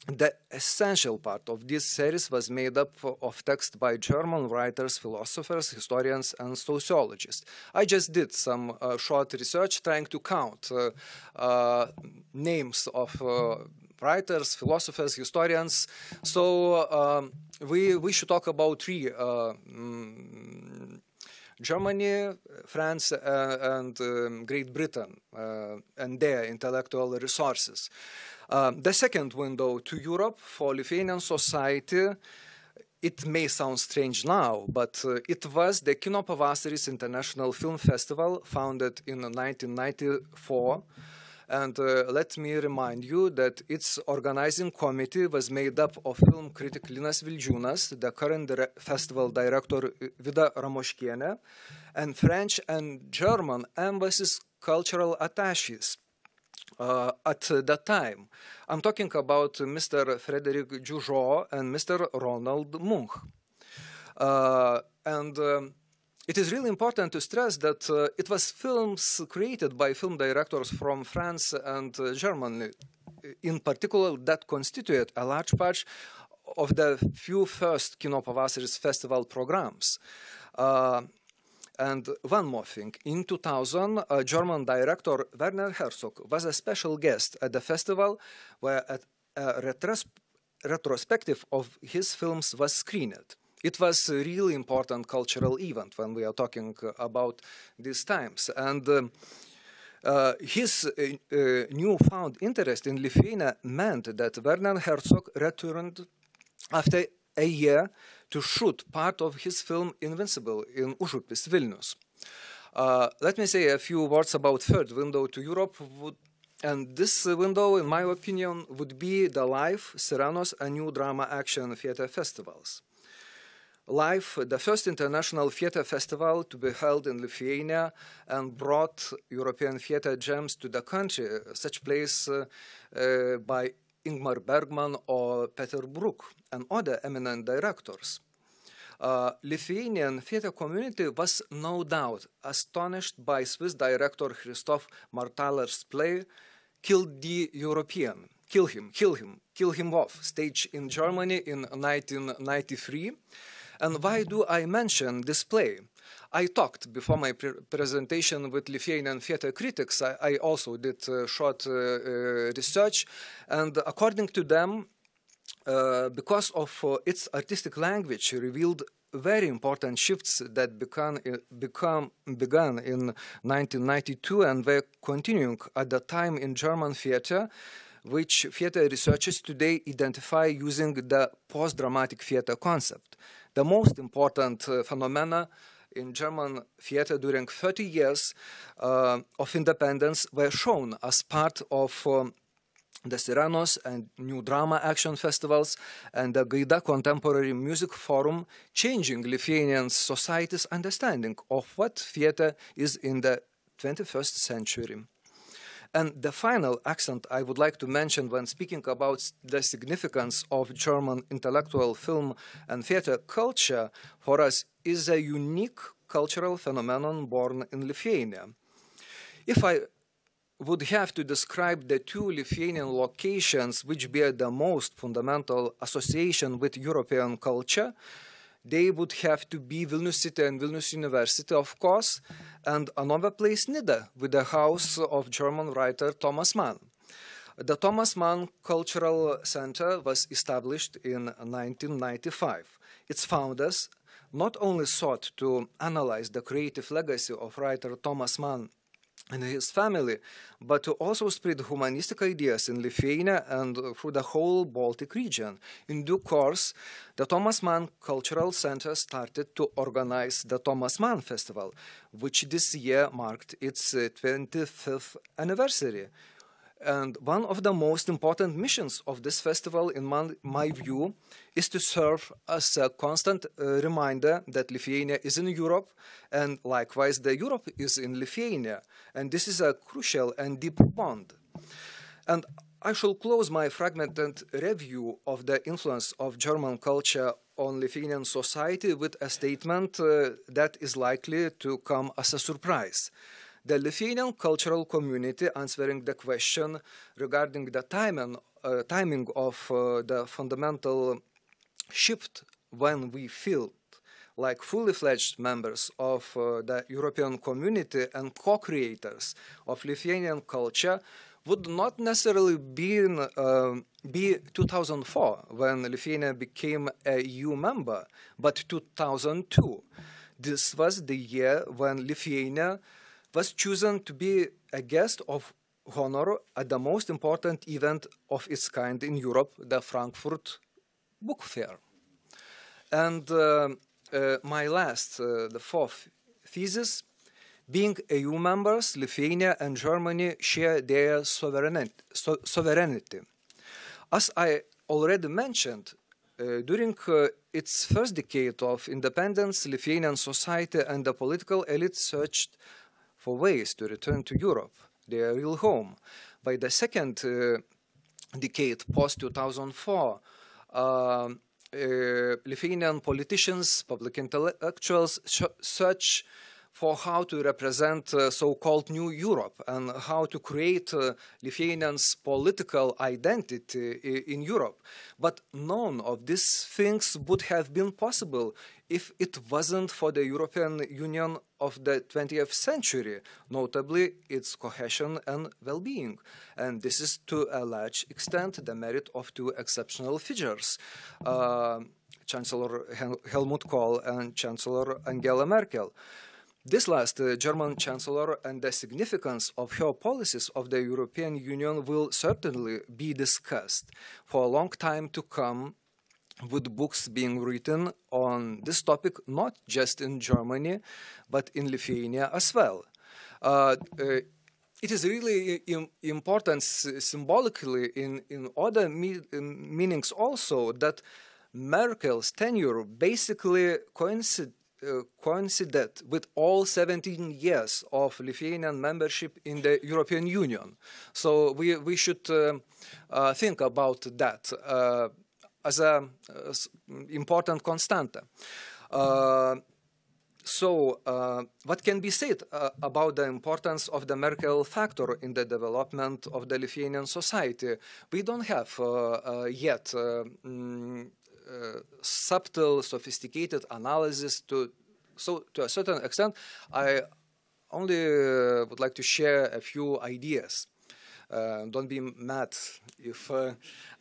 the essential part of this series was made up of text by German writers, philosophers, historians, and sociologists. I just did some short research trying to count names of writers, philosophers, historians. So we should talk about three: Germany, France, and Great Britain, and their intellectual resources. The second window to Europe for Lithuanian society, it may sound strange now, but it was the Kino Pavasaris International Film Festival, founded in 1994. And let me remind you that its organizing committee was made up of film critic Linas Vildžiūnas, the current festival director Vida Ramoškienė, and French and German embassies cultural attaches. At the time, I'm talking about Mr. Frédéric Djoujot and Mr. Ronald Munch. It is really important to stress that it was films created by film directors from France and Germany, in particular, that constituted a large part of the few first Kino Pavasaris festival programs. And one more thing, in 2000, German director Werner Herzog was a special guest at the festival, where a retrospective of his films was screened. It was a really important cultural event when we are talking about these times. And his newfound interest in Lithuania meant that Werner Herzog returned after a year to shoot part of his film Invincible in Užupis, Vilnius. Let me say a few words about third window to Europe. And this window, in my opinion, would be the LIFE, Sirenos, and New Drama Action Theatre Festivals. LIFE, the first international theatre festival to be held in Lithuania and brought European theatre gems to the country, such plays by Ingmar Bergman or Peter Brook and other eminent directors. Lithuanian theatre community was no doubt astonished by Swiss director Christoph Martaler's play Kill the European, Kill Him Off, staged in Germany in 1993. And why do I mention this play? I talked before my presentation with Lithuanian theatre critics. I also did short research, and according to them, because of its artistic language, revealed very important shifts that began in 1992 and were continuing at the time in German theatre, which theatre researchers today identify using the post-dramatic theatre concept. The most important phenomena in German theatre during 30 years of independence were shown as part of the Sirenos and New Drama Action Festivals and the Gaida Contemporary Music Forum, changing Lithuanian society's understanding of what theatre is in the 21st century. And the final accent I would like to mention when speaking about the significance of German intellectual film and theatre culture for us is a unique cultural phenomenon born in Lithuania. If I would have to describe the two Lithuanian locations which bear the most fundamental association with European culture, they would have to be Vilnius City and Vilnius University, of course, and another place, Nida, with the house of German writer Thomas Mann. The Thomas Mann Cultural Center was established in 1995. Its founders not only sought to analyze the creative legacy of writer Thomas Mann and his family, but to also spread humanistic ideas in Lithuania and through the whole Baltic region. In due course, the Thomas Mann Cultural Center started to organize the Thomas Mann Festival, which this year marked its 25th anniversary. And one of the most important missions of this festival, in my view, is to serve as a constant reminder that Lithuania is in Europe, and likewise the Europe is in Lithuania. And this is a crucial and deep bond. And I shall close my fragmented review of the influence of German culture on Lithuanian society with a statement that is likely to come as a surprise. The Lithuanian cultural community, answering the question regarding the timing of the fundamental shift when we feel like fully fledged members of the European community and co-creators of Lithuanian culture, would not necessarily be 2004, when Lithuania became a EU member, but 2002. This was the year when Lithuania was chosen to be a guest of honor at the most important event of its kind in Europe, the Frankfurt Book Fair. And my last, the fourth thesis, being EU members, Lithuania and Germany share their sovereignty. As I already mentioned, during its first decade of independence, Lithuanian society and the political elite searched for ways to return to Europe, their real home. By the second decade, post-2004, Lithuanian politicians, public intellectuals search for how to represent so-called New Europe and how to create Lithuanians' political identity in Europe. But none of these things would have been possible if it wasn't for the European Union of the 20th century, notably its cohesion and well-being. And this is to a large extent the merit of two exceptional figures, Chancellor Helmut Kohl and Chancellor Angela Merkel. This last German Chancellor and the significance of her policies of the European Union will certainly be discussed for a long time to come, with books being written on this topic, not just in Germany, but in Lithuania as well. It is really important symbolically in other meanings also that Merkel's tenure basically coincided with all 17 years of Lithuanian membership in the European Union. So we should think about that as an important constante. What can be said about the importance of the Merkel factor in the development of the Lithuanian society? We don't have yet subtle, sophisticated analysis so to a certain extent. I only would like to share a few ideas. Don't be mad if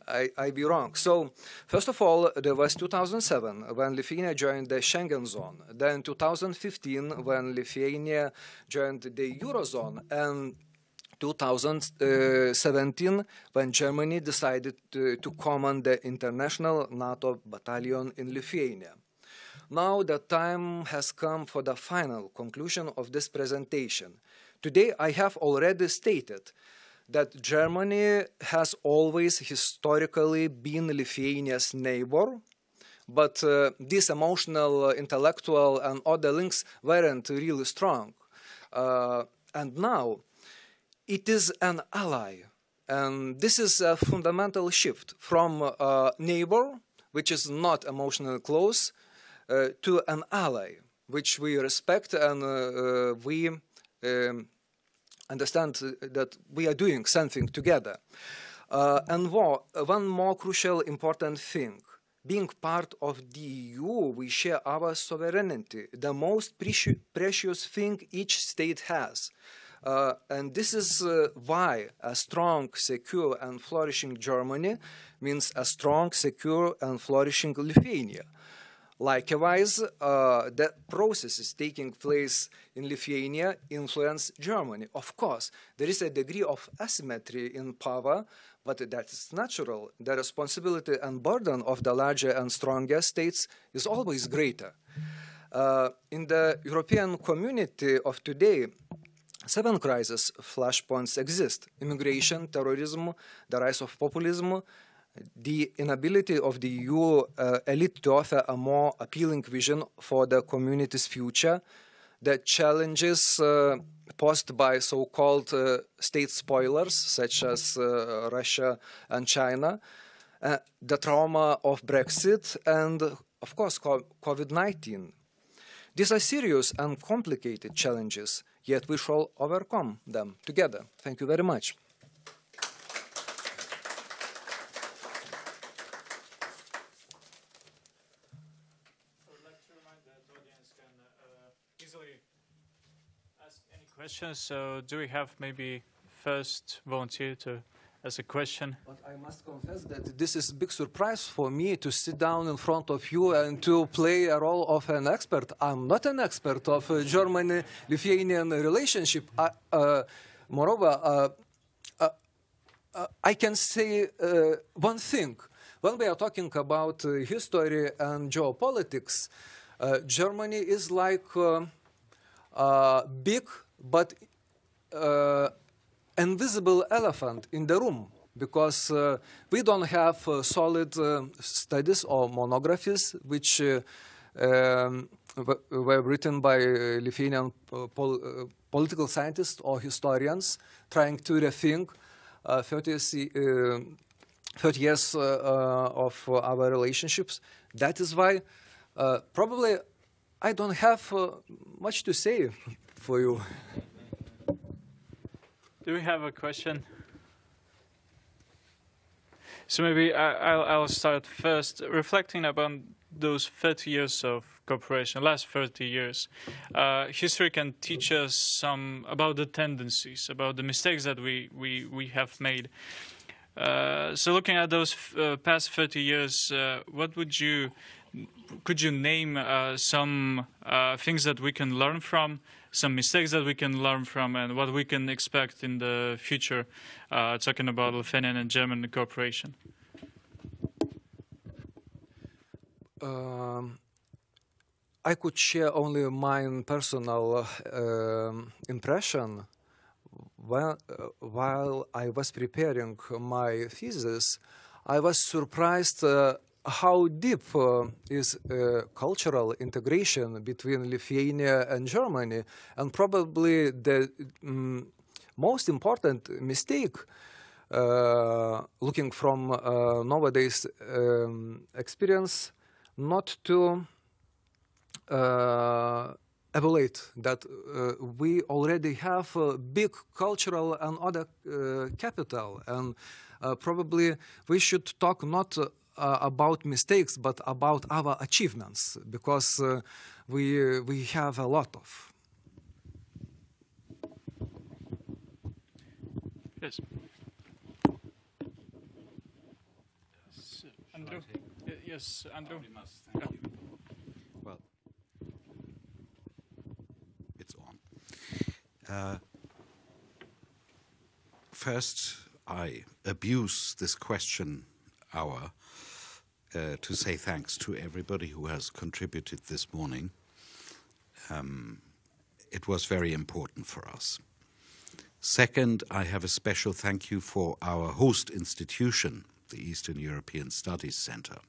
I be wrong. So, first of all, there was 2007 when Lithuania joined the Schengen zone, then 2015 when Lithuania joined the Eurozone, and 2017 when Germany decided to command the international NATO battalion in Lithuania. Now the time has come for the final conclusion of this presentation. Today I have already stated that Germany has always historically been Lithuania's neighbor, but these emotional, intellectual and other links weren't really strong. And now it is an ally. And this is a fundamental shift from neighbor, which is not emotionally close, to an ally, which we respect and we understand that we are doing something together. And one more crucial important thing. Being part of the EU, we share our sovereignty, the most precious thing each state has. And this is why a strong, secure, and flourishing Germany means a strong, secure, and flourishing Lithuania. Likewise, the processes taking place in Lithuania influence Germany. Of course, there is a degree of asymmetry in power, but that is natural. The responsibility and burden of the larger and stronger states is always greater. In the European community of today, 7 crisis flashpoints exist: immigration, terrorism, the rise of populism, the inability of the EU elite to offer a more appealing vision for the community's future, the challenges posed by so-called state spoilers, such as Russia and China, the trauma of Brexit, and, of course, COVID-19. These are serious and complicated challenges, yet we shall overcome them together. Thank you very much. Questions. So do we have maybe first volunteer to ask a question? But I must confess that this is a big surprise for me to sit down in front of you and to play a role of an expert. I'm not an expert of German-Lithuanian relationship. Moreover, I can say one thing. When we are talking about history and geopolitics, Germany is like big but invisible elephant in the room, because we don't have solid studies or monographies which were written by Lithuanian political scientists or historians trying to rethink 30 years of our relationships. That is why probably I don't have much to say for you. Do we have a question? So maybe I'll start first, reflecting upon those 30 years of cooperation, last 30 years. History can teach us some about the tendencies, about the mistakes that we have made. So looking at those past 30 years, could you name some things that we can learn from, some mistakes that we can learn from, and what we can expect in the future, talking about Lithuanian and German cooperation? I could share only my personal impression. While I was preparing my thesis, I was surprised how deep is cultural integration between Lithuania and Germany, and probably the most important mistake, looking from nowadays experience, not to evaluate that we already have a big cultural and other capital, and probably we should talk not about mistakes, but about our achievements, because we have a lot of. Yes. Andrew. Yes, Andrew. Thank you. Well, it's on. First, I abuse this question hour to say thanks to everybody who has contributed this morning. It was very important for us. Second, I have a special thank you for our host institution, the Eastern European Studies Center.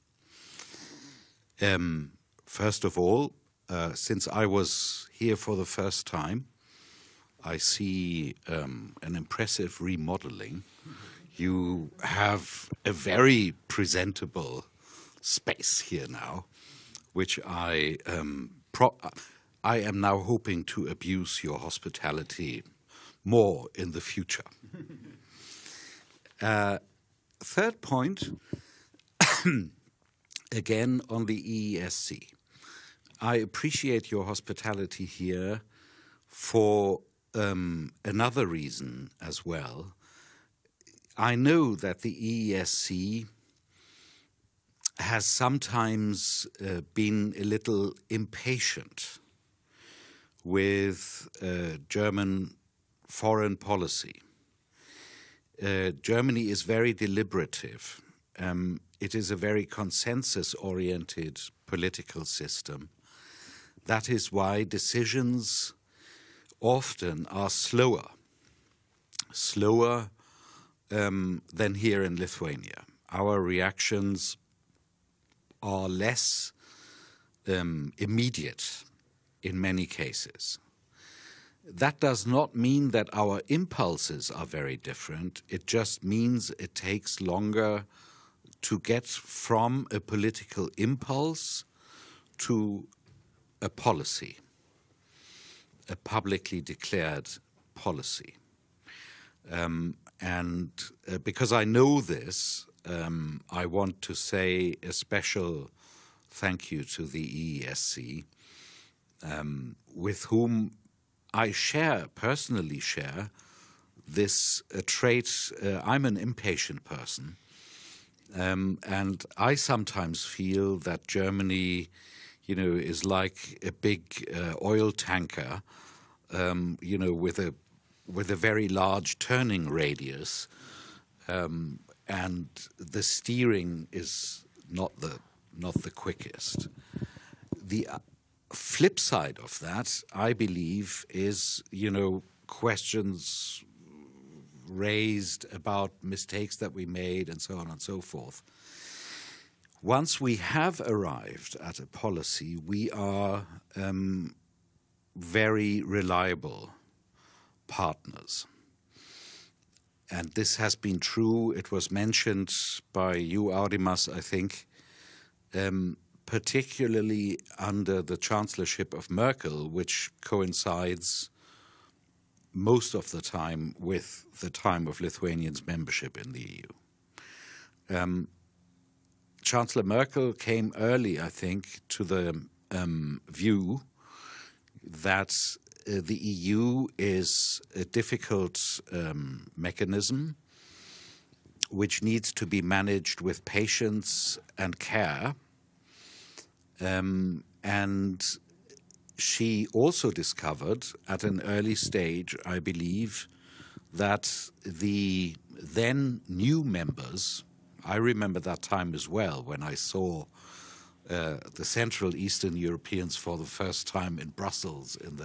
First of all, since I was here for the first time, I see an impressive remodeling. You have a very presentable space here now, which I am now hoping to abuse your hospitality more in the future. Third point, again on the EESC. I appreciate your hospitality here for another reason as well. I know that the EESC has sometimes been a little impatient with German foreign policy. Germany is very deliberative. It is a very consensus-oriented political system. That is why decisions often are slower than here in Lithuania. Our reactions are less immediate in many cases. That does not mean that our impulses are very different. It just means it takes longer to get from a political impulse to a policy, a publicly declared policy. Because I know this, I want to say a special thank you to the EESC, with whom I personally share this trait. I'm an impatient person, and I sometimes feel that Germany, is like a big oil tanker, with a very large turning radius, and the steering is not the quickest. The flip side of that, I believe, is, questions raised about mistakes that we made and so on and so forth. Once we have arrived at a policy, we are very reliable partners. And this has been true. It was mentioned by you, Audimas, I think, particularly under the chancellorship of Merkel, which coincides most of the time with the time of Lithuanians' membership in the EU. Chancellor Merkel came early, I think, to the view that the EU is a difficult mechanism which needs to be managed with patience and care. And she also discovered at an early stage, I believe, that the then new members, I remember that time as well when I saw the Central Eastern Europeans for the first time in Brussels, in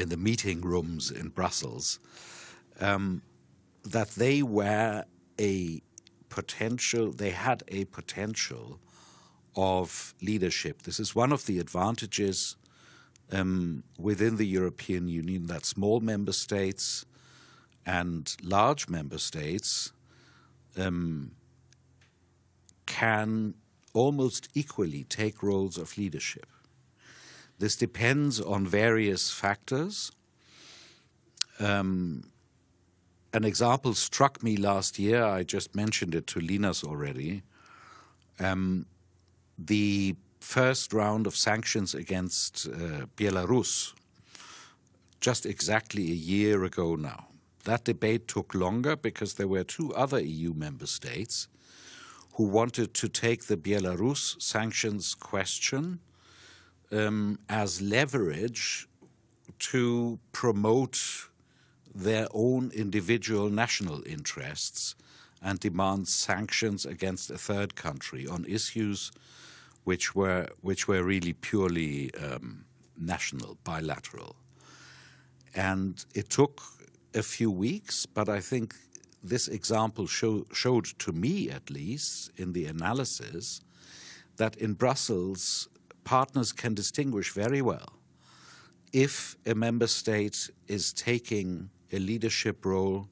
the meeting rooms in Brussels, that they were they had a potential of leadership. This is one of the advantages within the European Union, that small member states and large member states can almost equally take roles of leadership. This depends on various factors. An example struck me last year. I just mentioned it to Linas already. The first round of sanctions against Belarus, just exactly a year ago now. That debate took longer because there were two other EU member states who wanted to take the Belarus sanctions question as leverage to promote their own individual national interests and demand sanctions against a third country on issues which were really purely national, bilateral. And it took a few weeks, but I think this example showed to me, at least, in the analysis, that in Brussels, partners can distinguish very well if a member state is taking a leadership role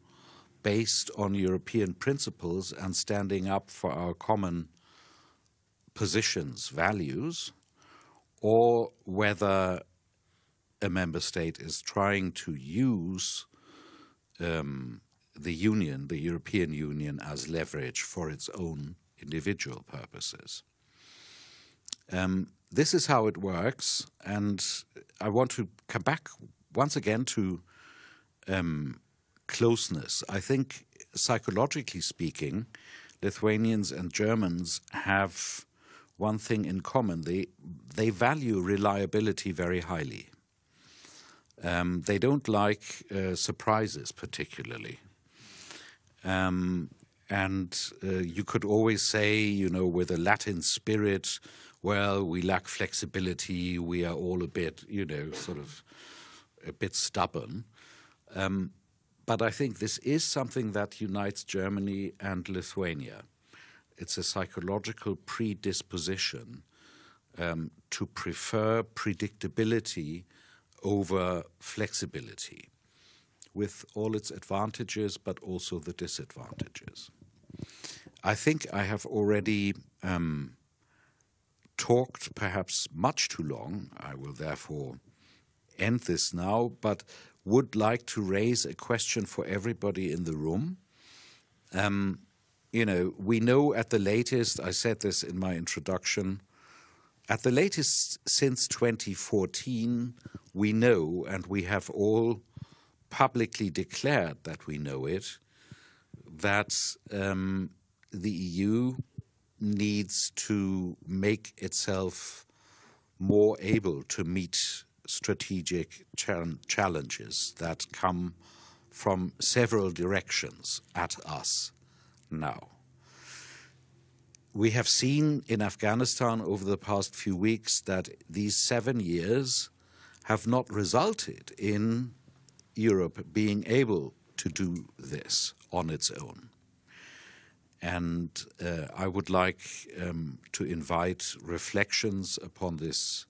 based on European principles and standing up for our common positions, values, or whether a member state is trying to use the Union, the European Union, as leverage for its own individual purposes. This is how it works, and I want to come back once again to closeness. I think, psychologically speaking, Lithuanians and Germans have one thing in common. They value reliability very highly. They don't like surprises particularly. And you could always say, you know, with a Latin spirit, well, we lack flexibility, we are all a bit, you know, sort of a bit stubborn. But I think this is something that unites Germany and Lithuania. It's a psychological predisposition to prefer predictability over flexibility, with all its advantages, but also the disadvantages. I think I have already talked perhaps much too long. I will therefore end this now, but would like to raise a question for everybody in the room. You know, we know at the latest, I said this in my introduction, at the latest since 2014, we know, and we have all publicly declared that we know it, that the EU needs to make itself more able to meet strategic challenges that come from several directions at us now. We have seen in Afghanistan over the past few weeks that these 7 years have not resulted in Europe being able to do this on its own. And I would like to invite reflections upon this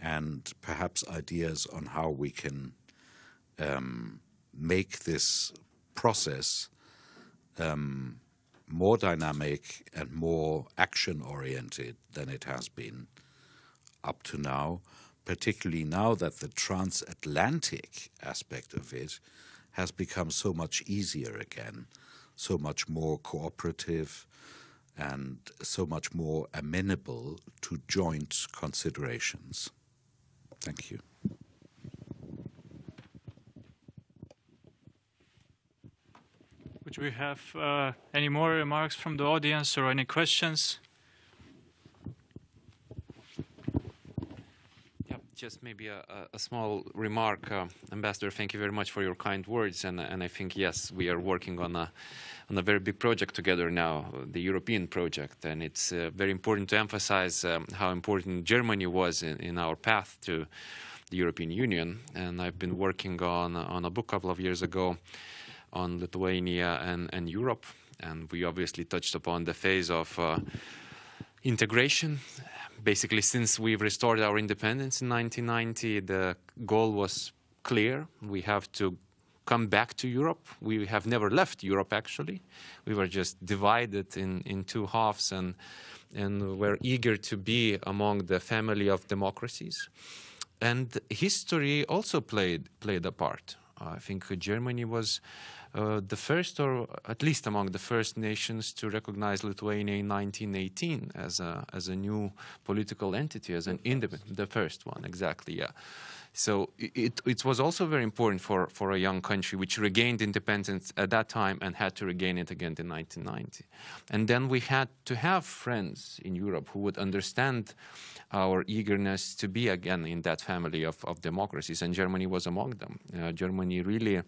and perhaps ideas on how we can make this process more dynamic and more action-oriented than it has been up to now, particularly now that the transatlantic aspect of it has become so much easier again, so much more cooperative and so much more amenable to joint considerations. Thank you. Would we have any more remarks from the audience or any questions? Yeah, just maybe a small remark. Ambassador, thank you very much for your kind words. And I think, yes, we are working on a very big project together now, the European project. And it's very important to emphasize how important Germany was in our path to the European Union. And I've been working on a book a couple of years ago on Lithuania and Europe, and we obviously touched upon the phase of integration. Basically, since we've restored our independence in 1990, the goal was clear. We have to come back to Europe. We have never left Europe, actually. We were just divided in two halves, and we're eager to be among the family of democracies. And history also played a part. I think Germany was the first, or at least among the first nations to recognize Lithuania in 1918 as a new political entity, as an independent, the first one, exactly, yeah. So it was also very important for a young country which regained independence at that time and had to regain it again in 1990. And then we had to have friends in Europe who would understand our eagerness to be again in that family of democracies, and Germany was among them. Germany really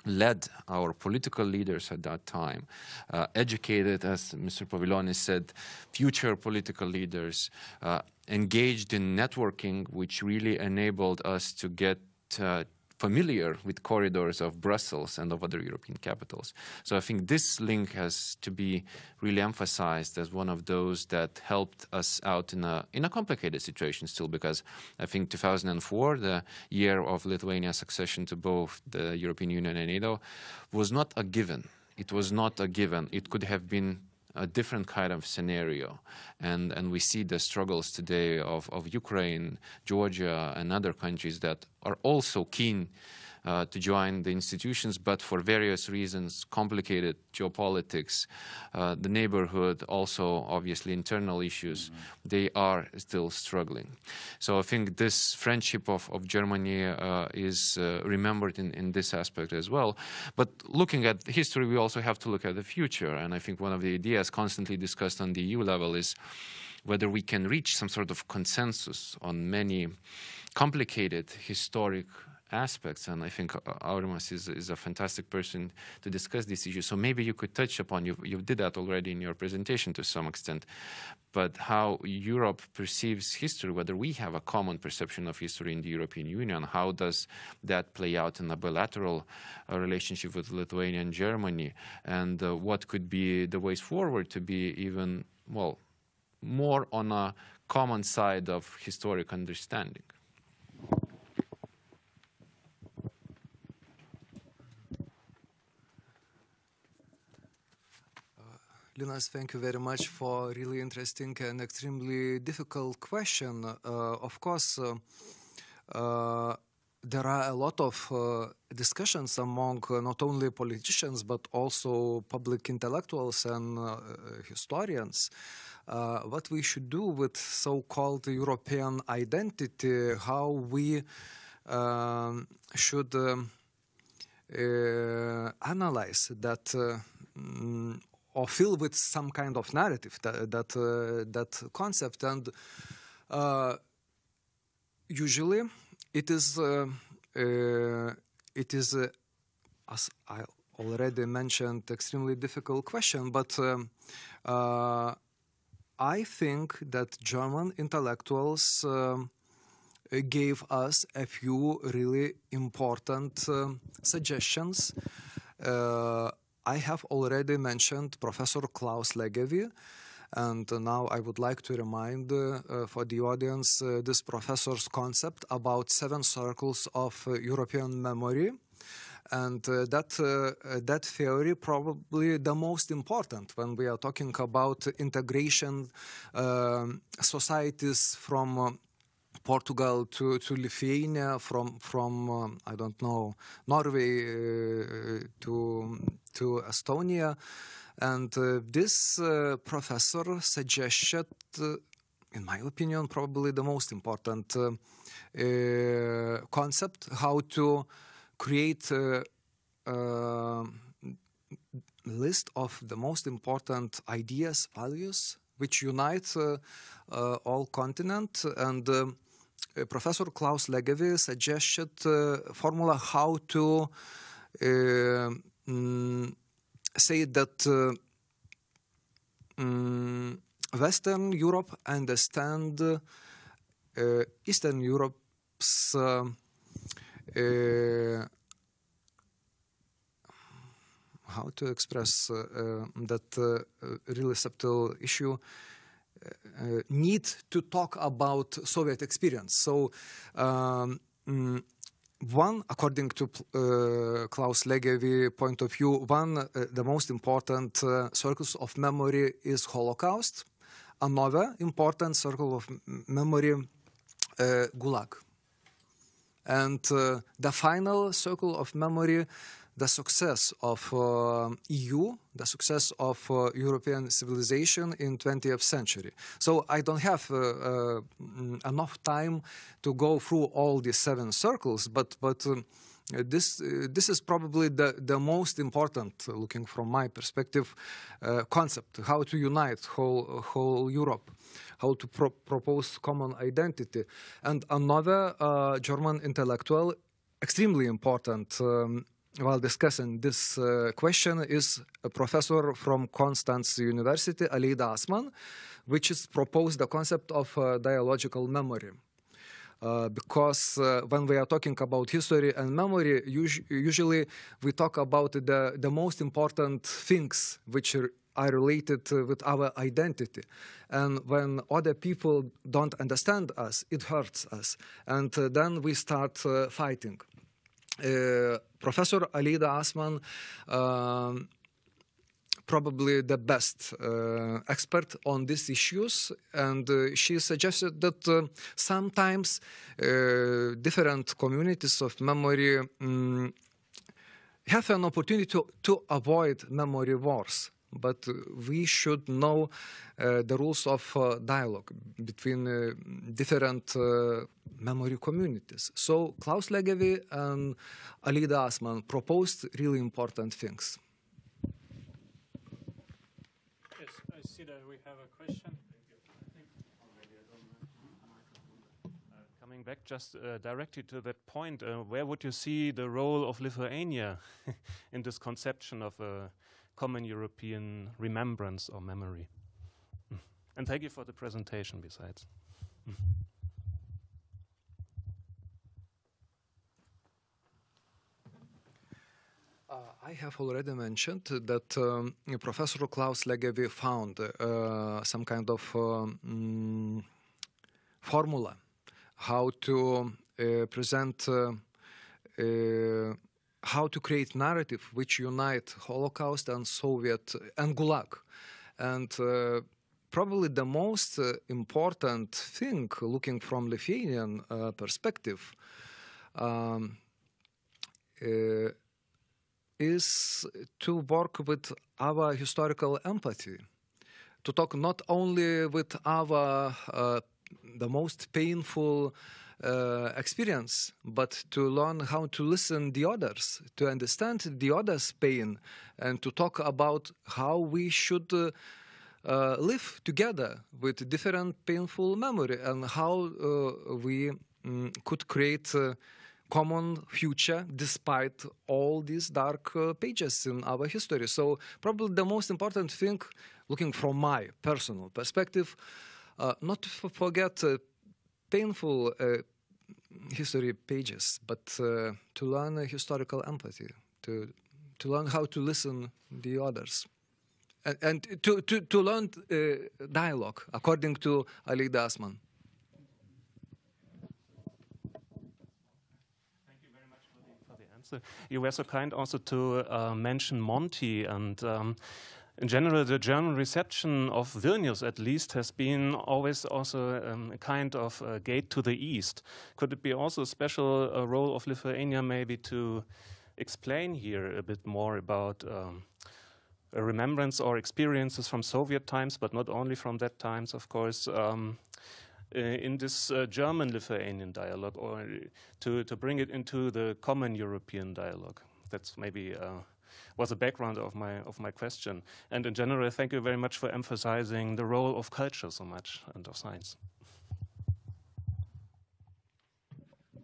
led our political leaders at that time, educated, as Mr. Paviljonis said, future political leaders, engaged in networking, which really enabled us to get familiar with corridors of Brussels and of other European capitals. So I think this link has to be really emphasized as one of those that helped us out in a complicated situation still, because I think 2004, the year of Lithuania's accession to both the European Union and NATO, was not a given. It was not a given. It could have been a different kind of scenario. And we see the struggles today of Ukraine, Georgia, and other countries that are also keen to join the institutions, but for various reasons, complicated geopolitics, the neighborhood, also obviously internal issues, they are still struggling. So I think this friendship of Germany is remembered in this aspect as well. But looking at history, we also have to look at the future. And I think one of the ideas constantly discussed on the EU level is whether we can reach some sort of consensus on many complicated historic aspects, and I think Aurimas is a fantastic person to discuss these issues. So maybe you could touch upon, you did that already in your presentation to some extent, but how Europe perceives history, whether we have a common perception of history in the European Union, how does that play out in a bilateral relationship with Lithuania and Germany, and what could be the ways forward to be even, well, more on a common side of historic understanding. Linas, thank you very much for a really interesting and extremely difficult question. Of course, there are a lot of discussions among not only politicians, but also public intellectuals and historians. What we should do with so-called European identity, how we should analyze that or fill with some kind of narrative that concept, and usually it is as I already mentioned, extremely difficult question. But I think that German intellectuals gave us a few really important suggestions. I have already mentioned Professor Klaus Legevi, and now I would like to remind for the audience this professor's concept about 7 circles of European memory, and that theory probably the most important when we are talking about integration societies from Portugal to Lithuania, from I don't know, Norway to Estonia, and this professor suggested, in my opinion, probably the most important concept, how to create a list of the most important ideas, values, which unite all continent. And Professor Klaus Legevi suggested formula how to say that Western Europe understand Eastern Europe's how to express that really subtle issue, need to talk about Soviet experience. So one, according to Klaus Legevi point of view, the most important circles of memory is Holocaust. Another important circle of memory, Gulag. And the final circle of memory, the success of EU, the success of European civilization in 20th century. So I don't have enough time to go through all the 7 circles, but this is probably the most important, looking from my perspective, concept, how to unite whole Europe, how to propose common identity. And another German intellectual, extremely important while discussing this question, is a professor from Konstanz University, Aleida Assmann, which has proposed the concept of dialogical memory. Because when we are talking about history and memory, usually we talk about the most important things which are related with our identity. And when other people don't understand us, it hurts us. And then we start fighting. Professor Aleida Assmann probably the best expert on these issues, and she suggested that sometimes different communities of memory have an opportunity to avoid memory wars, but we should know the rules of dialogue between different memory communities. So Klaus Legevi and Alida Asman proposed really important things. Yes, I see that we have a question. Coming back just directly to that point, where would you see the role of Lithuania in this conception of a common European remembrance or memory? And thank you for the presentation besides. I have already mentioned that Professor Klaus Legevi found some kind of formula how to present, how to create narrative which unite Holocaust and Soviet and Gulag. And probably the most important thing, looking from Lithuanian perspective, is to work with our historical empathy, to talk not only with our the most painful experience, but to learn how to listen the others, to understand the others' pain, and to talk about how we should live together with different painful memory, and how we could create common future despite all these dark pages in our history. So probably the most important thing, looking from my personal perspective, not to forget painful history pages, but to learn historical empathy, to learn how to listen the others, and to learn dialogue, according to Alida Asman. You were so kind also to mention Monty, and in general the German reception of Vilnius at least has been always also a kind of gate to the east. Could it be also a special role of Lithuania maybe to explain here a bit more about a remembrance or experiences from Soviet times, but not only from that times, of course, in this German-Lithuanian dialogue, or to bring it into the common European dialogue? That's maybe was the background of my question. And in general, thank you very much for emphasizing the role of culture so much and of science.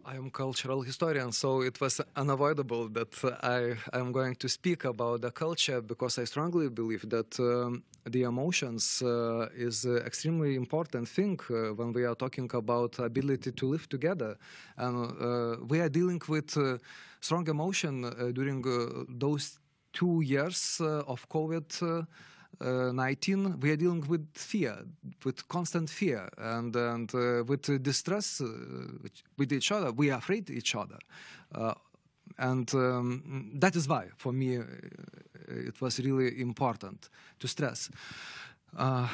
I am a cultural historian, so it was unavoidable that I am going to speak about the culture, because I strongly believe that the emotions is an extremely important thing when we are talking about ability to live together. And we are dealing with strong emotion during those 2 years of COVID-19. We are dealing with fear, with constant fear, and with distress with each other. We are afraid of each other. And that is why, for me, it was really important to stress the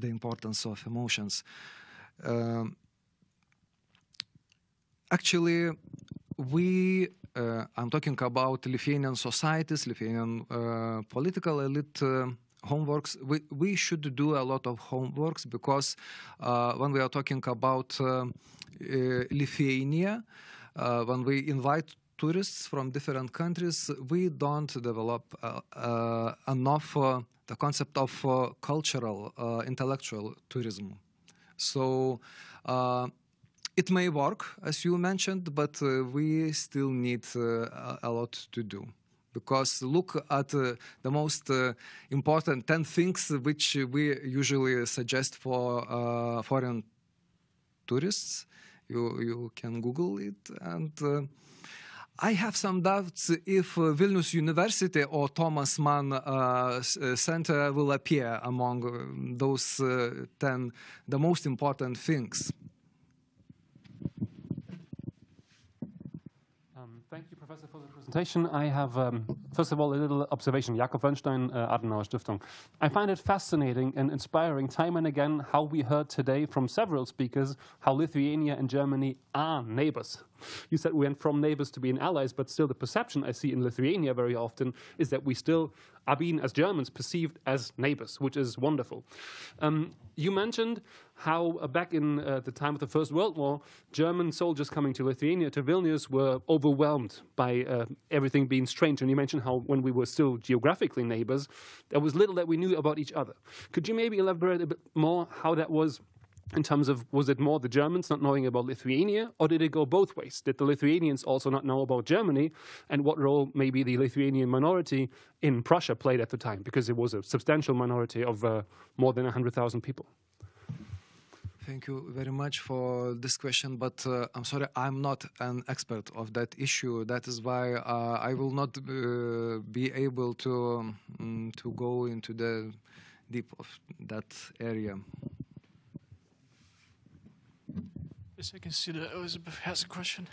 importance of emotions. Actually, I'm talking about Lithuanian societies, Lithuanian political elite homeworks. We should do a lot of homeworks, because when we are talking about Lithuania, when we invite tourists from different countries, we don't develop enough the concept of cultural, intellectual tourism. So it may work, as you mentioned, but we still need a lot to do. Because look at the most important 10 things which we usually suggest for foreign tourists. You can Google it. And I have some doubts if Vilnius University or Thomas Mann Center will appear among those 10, the most important things. Thank you, Professor, for the presentation. I have, first of all, a little observation. Jakob Wönstein, Adenauer Stiftung. I find it fascinating and inspiring time and again how we heard today from several speakers how Lithuania and Germany are neighbors. You said we went from neighbors to being allies, but still the perception I see in Lithuania very often is that we still are being, as Germans, perceived as neighbors, which is wonderful. You mentioned how back in the time of the First World War, German soldiers coming to Lithuania, to Vilnius, were overwhelmed by everything being strange. And you mentioned how when we were still geographically neighbors, there was little that we knew about each other. Could you maybe elaborate a bit more how that was? In terms of, was it more the Germans not knowing about Lithuania, or did it go both ways? Did the Lithuanians also not know about Germany, and what role maybe the Lithuanian minority in Prussia played at the time, because it was a substantial minority of more than 100,000 people? Thank you very much for this question, but I'm sorry, I'm not an expert of that issue. That is why I will not be able to go into the deep of that area. Yes, I can see that Elizabeth has a question.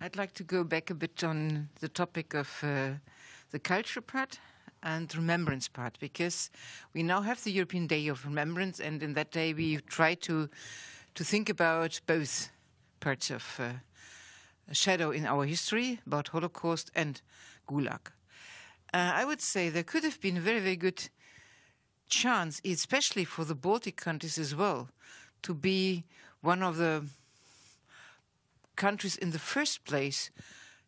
I'd like to go back a bit on the topic of the culture part and remembrance part, because we now have the European Day of Remembrance, and in that day we try to think about both parts of a shadow in our history, about Holocaust and Gulag. I would say there could have been a very, very good chance, especially for the Baltic countries as well, to be one of the countries in the first place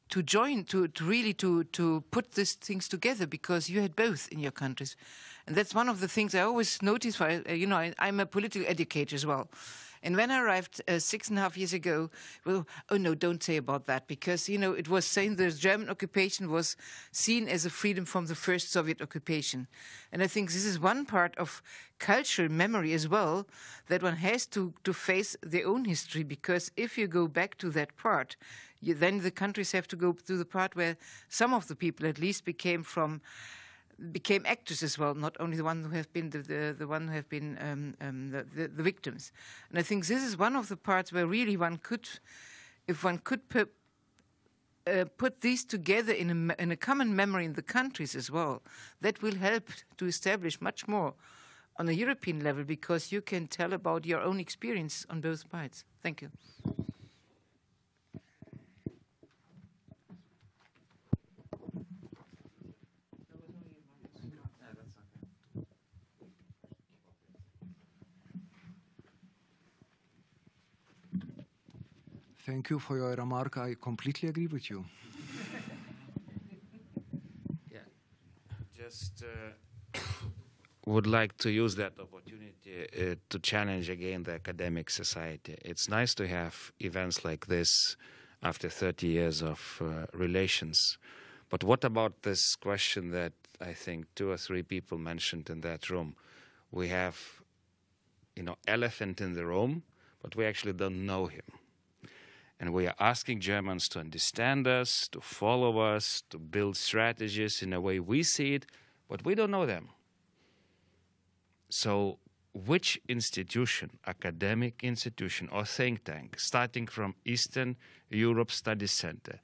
to join, to really put these things together, because you had both in your countries. And that's one of the things I always notice, I'm a political educator as well. And when I arrived 6.5 years ago, well, oh no, don't say about that, because, it was saying the German occupation was seen as a freedom from the first Soviet occupation. And I think this is one part of cultural memory as well, that one has to face their own history, because if you go back to that part, then the countries have to go through the part where some of the people at least became actors as well, not only the ones who have been the one who have been the victims. And I think this is one of the parts where really one could, if one could put these together in a common memory in the countries as well, that will help to establish much more on a European level, because you can tell about your own experience on both sides. Thank you. Thank you for your remark. I completely agree with you. Yeah, just would like to use that opportunity to challenge again the academic society. It's nice to have events like this after 30 years of relations. But what about this question that I think 2 or 3 people mentioned in that room? We have, elephant in the room, but we actually don't know him. And we are asking Germans to understand us, to follow us, to build strategies in a way we see it, but we don't know them. So which institution, academic institution or think tank, starting from Eastern Europe Studies Center,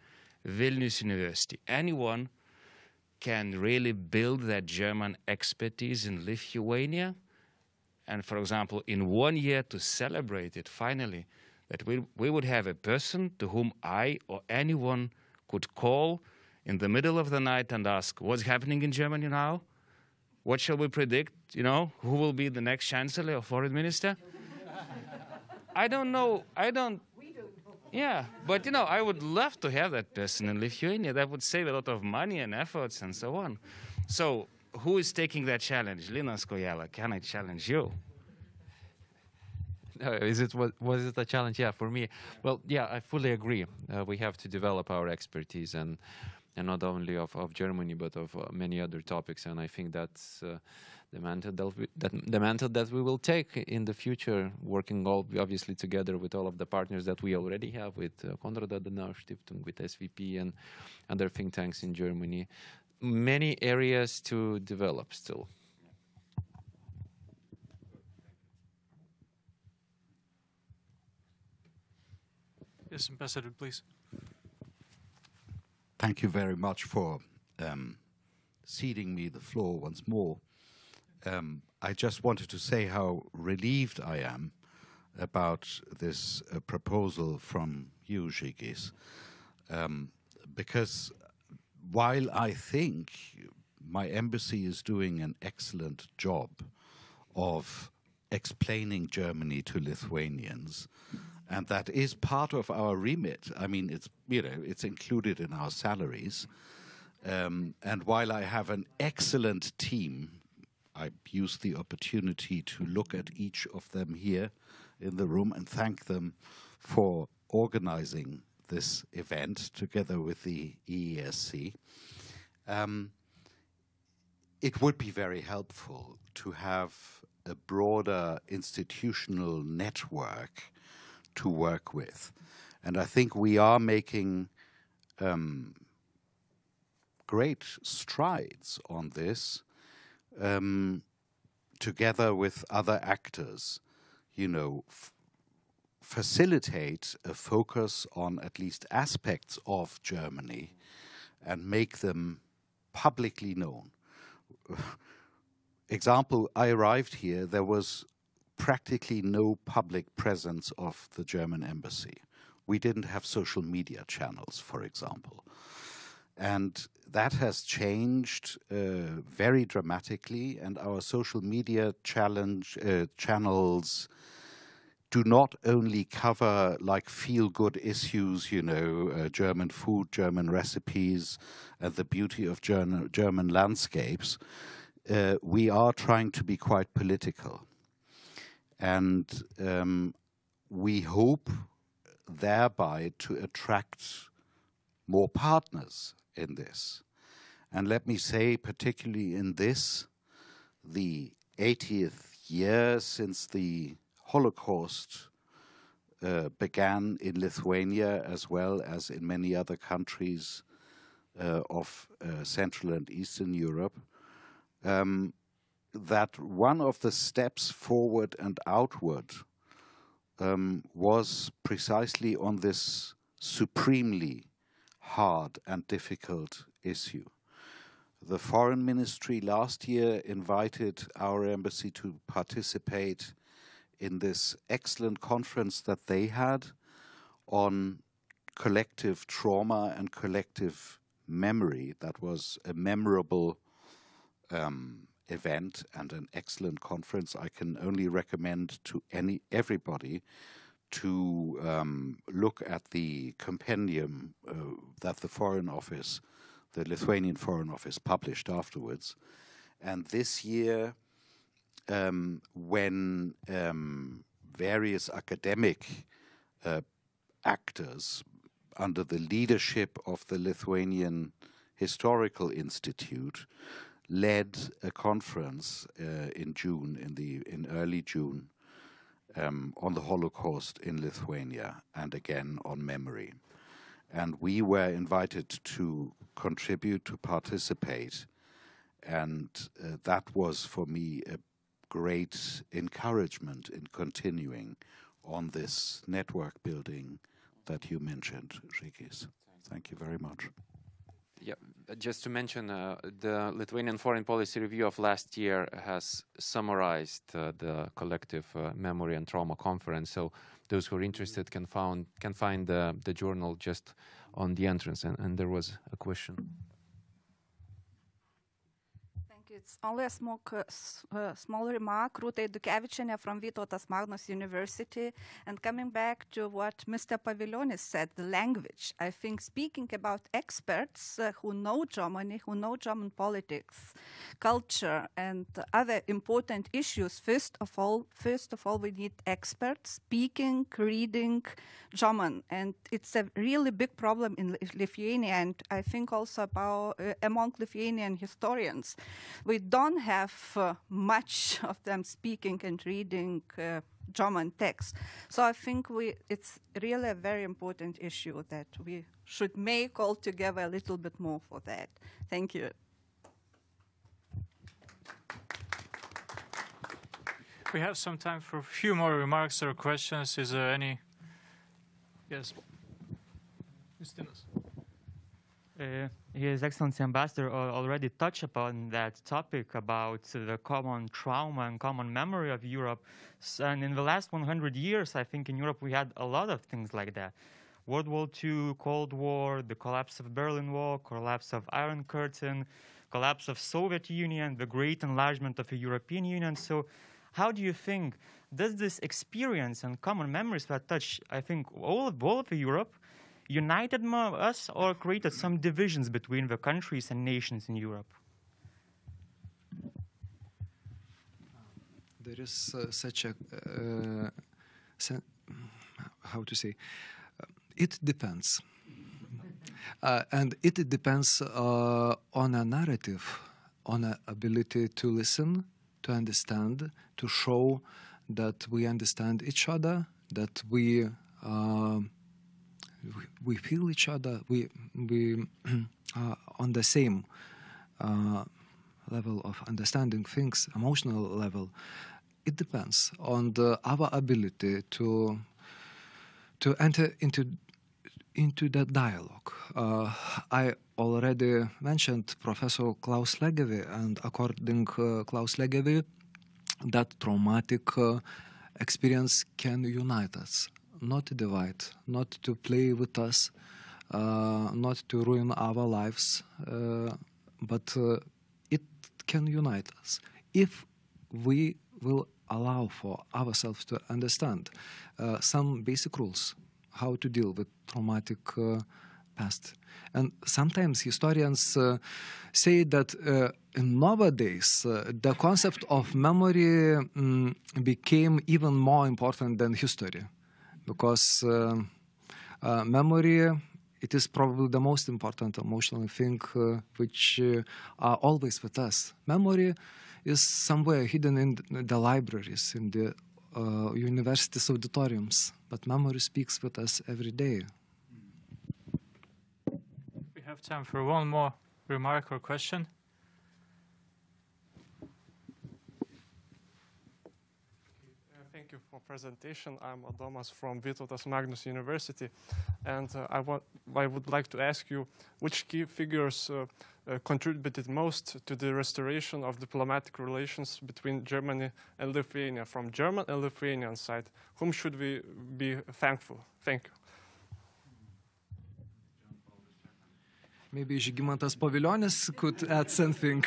Vilnius University, anyone can really build that German expertise in Lithuania? And for example, in 1 year to celebrate it finally, that we would have a person to whom I or anyone could call in the middle of the night and ask, what's happening in Germany now? What shall we predict? Who will be the next chancellor or foreign minister? I don't know. Yeah, but I would love to have that person in Lithuania. That would save a lot of money and efforts and so on. So who is taking that challenge? Linas Kojala, can I challenge you? Was it a challenge? Yeah, for me. Well, yeah, I fully agree. We have to develop our expertise, and not only of Germany, but of many other topics. And I think that's the mantle that we will take in the future, working obviously together with all of the partners that we already have, with Konrad Adenauer Stiftung, with SVP and other think tanks in Germany. Many areas to develop still. Yes, Ambassador, please. Thank you very much for ceding me the floor once more. I just wanted to say how relieved I am about this proposal from you, Žygis, because while I think my embassy is doing an excellent job of explaining Germany to Lithuanians, and that is part of our remit. I mean, it's, you know, it's included in our salaries. And while I have an excellent team, I use the opportunity to look at each of them here in the room and thank them for organizing this event together with the EESC. It would be very helpful to have a broader institutional network to work with. And I think we are making great strides on this together with other actors, you know, facilitate a focus on at least aspects of Germany and make them publicly known. Example, I arrived here, there was practically no public presence of the German embassy. We didn't have social media channels, for example. And that has changed very dramatically, and our social media channels do not only cover like feel-good issues, you know, German food, German recipes, and the beauty of German landscapes. We are trying to be quite political. And we hope thereby to attract more partners in this. And let me say, particularly in this, the 80th year since the Holocaust began in Lithuania as well as in many other countries of Central and Eastern Europe, that one of the steps forward and outward was precisely on this supremely hard and difficult issue. The Foreign Ministry last year invited our embassy to participate in this excellent conference that they had on collective trauma and collective memory. That was a memorable event and an excellent conference. I can only recommend to everybody to look at the compendium that the Foreign Office, the Lithuanian Foreign Office, published afterwards. And this year, when various academic actors under the leadership of the Lithuanian Historical Institute led a conference in June, in early June, on the Holocaust in Lithuania and again on memory. And we were invited to contribute, to participate, and that was for me a great encouragement in continuing on this network building that you mentioned, Žygis. Thank you very much. Yeah, just to mention, the Lithuanian Foreign Policy Review of last year has summarized the collective memory and trauma conference. So those who are interested can find the journal just on the entrance. And there was a question. It's only a small remark. Rūta Edukevičienė from Vytautas Magnus University. And coming back to what Mr. Paviljonis said, the language. I think speaking about experts who know Germany, who know German politics, culture, and other important issues, first of all, we need experts speaking, reading German. And it's a really big problem in Lithuania, and I think also about among Lithuanian historians. We don't have much of them speaking and reading German text. So I think it's really a very important issue that we should make all together a little bit more for that. Thank you. We have some time for a few more remarks or questions. Is there any? Yes. Justinas. His Excellency Ambassador already touched upon that topic about the common trauma and common memory of Europe. And in the last 100 years, I think in Europe we had a lot of things like that. World War II, Cold War, the collapse of Berlin Wall, collapse of Iron Curtain, collapse of Soviet Union, the great enlargement of the European Union. So how do you think, does this experience and common memories that touch, I think, all of Europe, united us or created some divisions between the countries and nations in Europe? There is such a, how to say, it depends. And it depends on a narrative, on an ability to listen, to understand, to show that we understand each other, that we feel each other, we are on the same level of understanding things, emotional level. It depends on our ability to enter into that dialogue. I already mentioned Professor Klaus Legevi, and according Klaus Legevi, that traumatic experience can unite us, not divide, not to play with us, not to ruin our lives, but it can unite us if we will allow for ourselves to understand some basic rules how to deal with traumatic past. And sometimes historians say that nowadays the concept of memory became even more important than history, because memory, it is probably the most important emotional thing which are always with us. Memory is somewhere hidden in the libraries, in the universities' auditoriums, but memory speaks with us every day. We have time for one more remark or question. Thank you for presentation. I'm Adomas from Vytautas Magnus University, and I would like to ask you which key figures contributed most to the restoration of diplomatic relations between Germany and Lithuania. From German and Lithuanian side, whom should we be thankful? Thank you. Maybe Žygimantas Pavilionis could add something.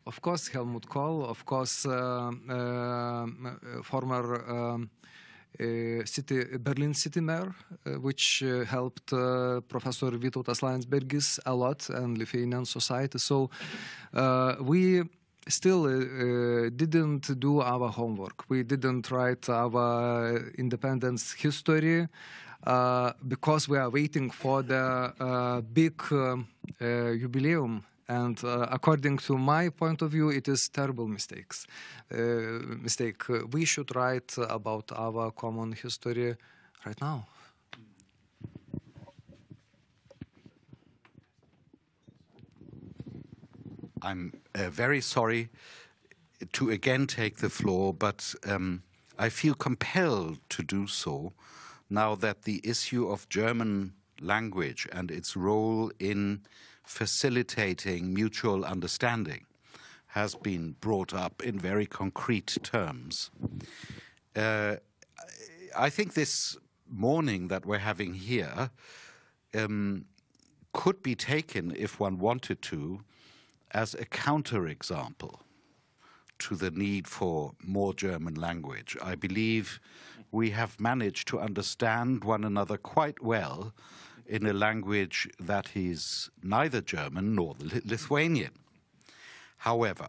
Of course, Helmut Kohl, of course, former Berlin city mayor, which helped Professor Vytautas Landsbergis a lot and Lithuanian society. So we still didn't do our homework. We didn't write our independence history because we are waiting for the big jubileum. And according to my point of view, it is terrible mistake. We should write about our common history right now. I'm very sorry to again take the floor, but I feel compelled to do so now that the issue of German language and its role in facilitating mutual understanding has been brought up in very concrete terms. I think this morning that we're having here could be taken, if one wanted to, as a counterexample to the need for more German language. I believe we have managed to understand one another quite well in a language that is neither German nor Lithuanian. However,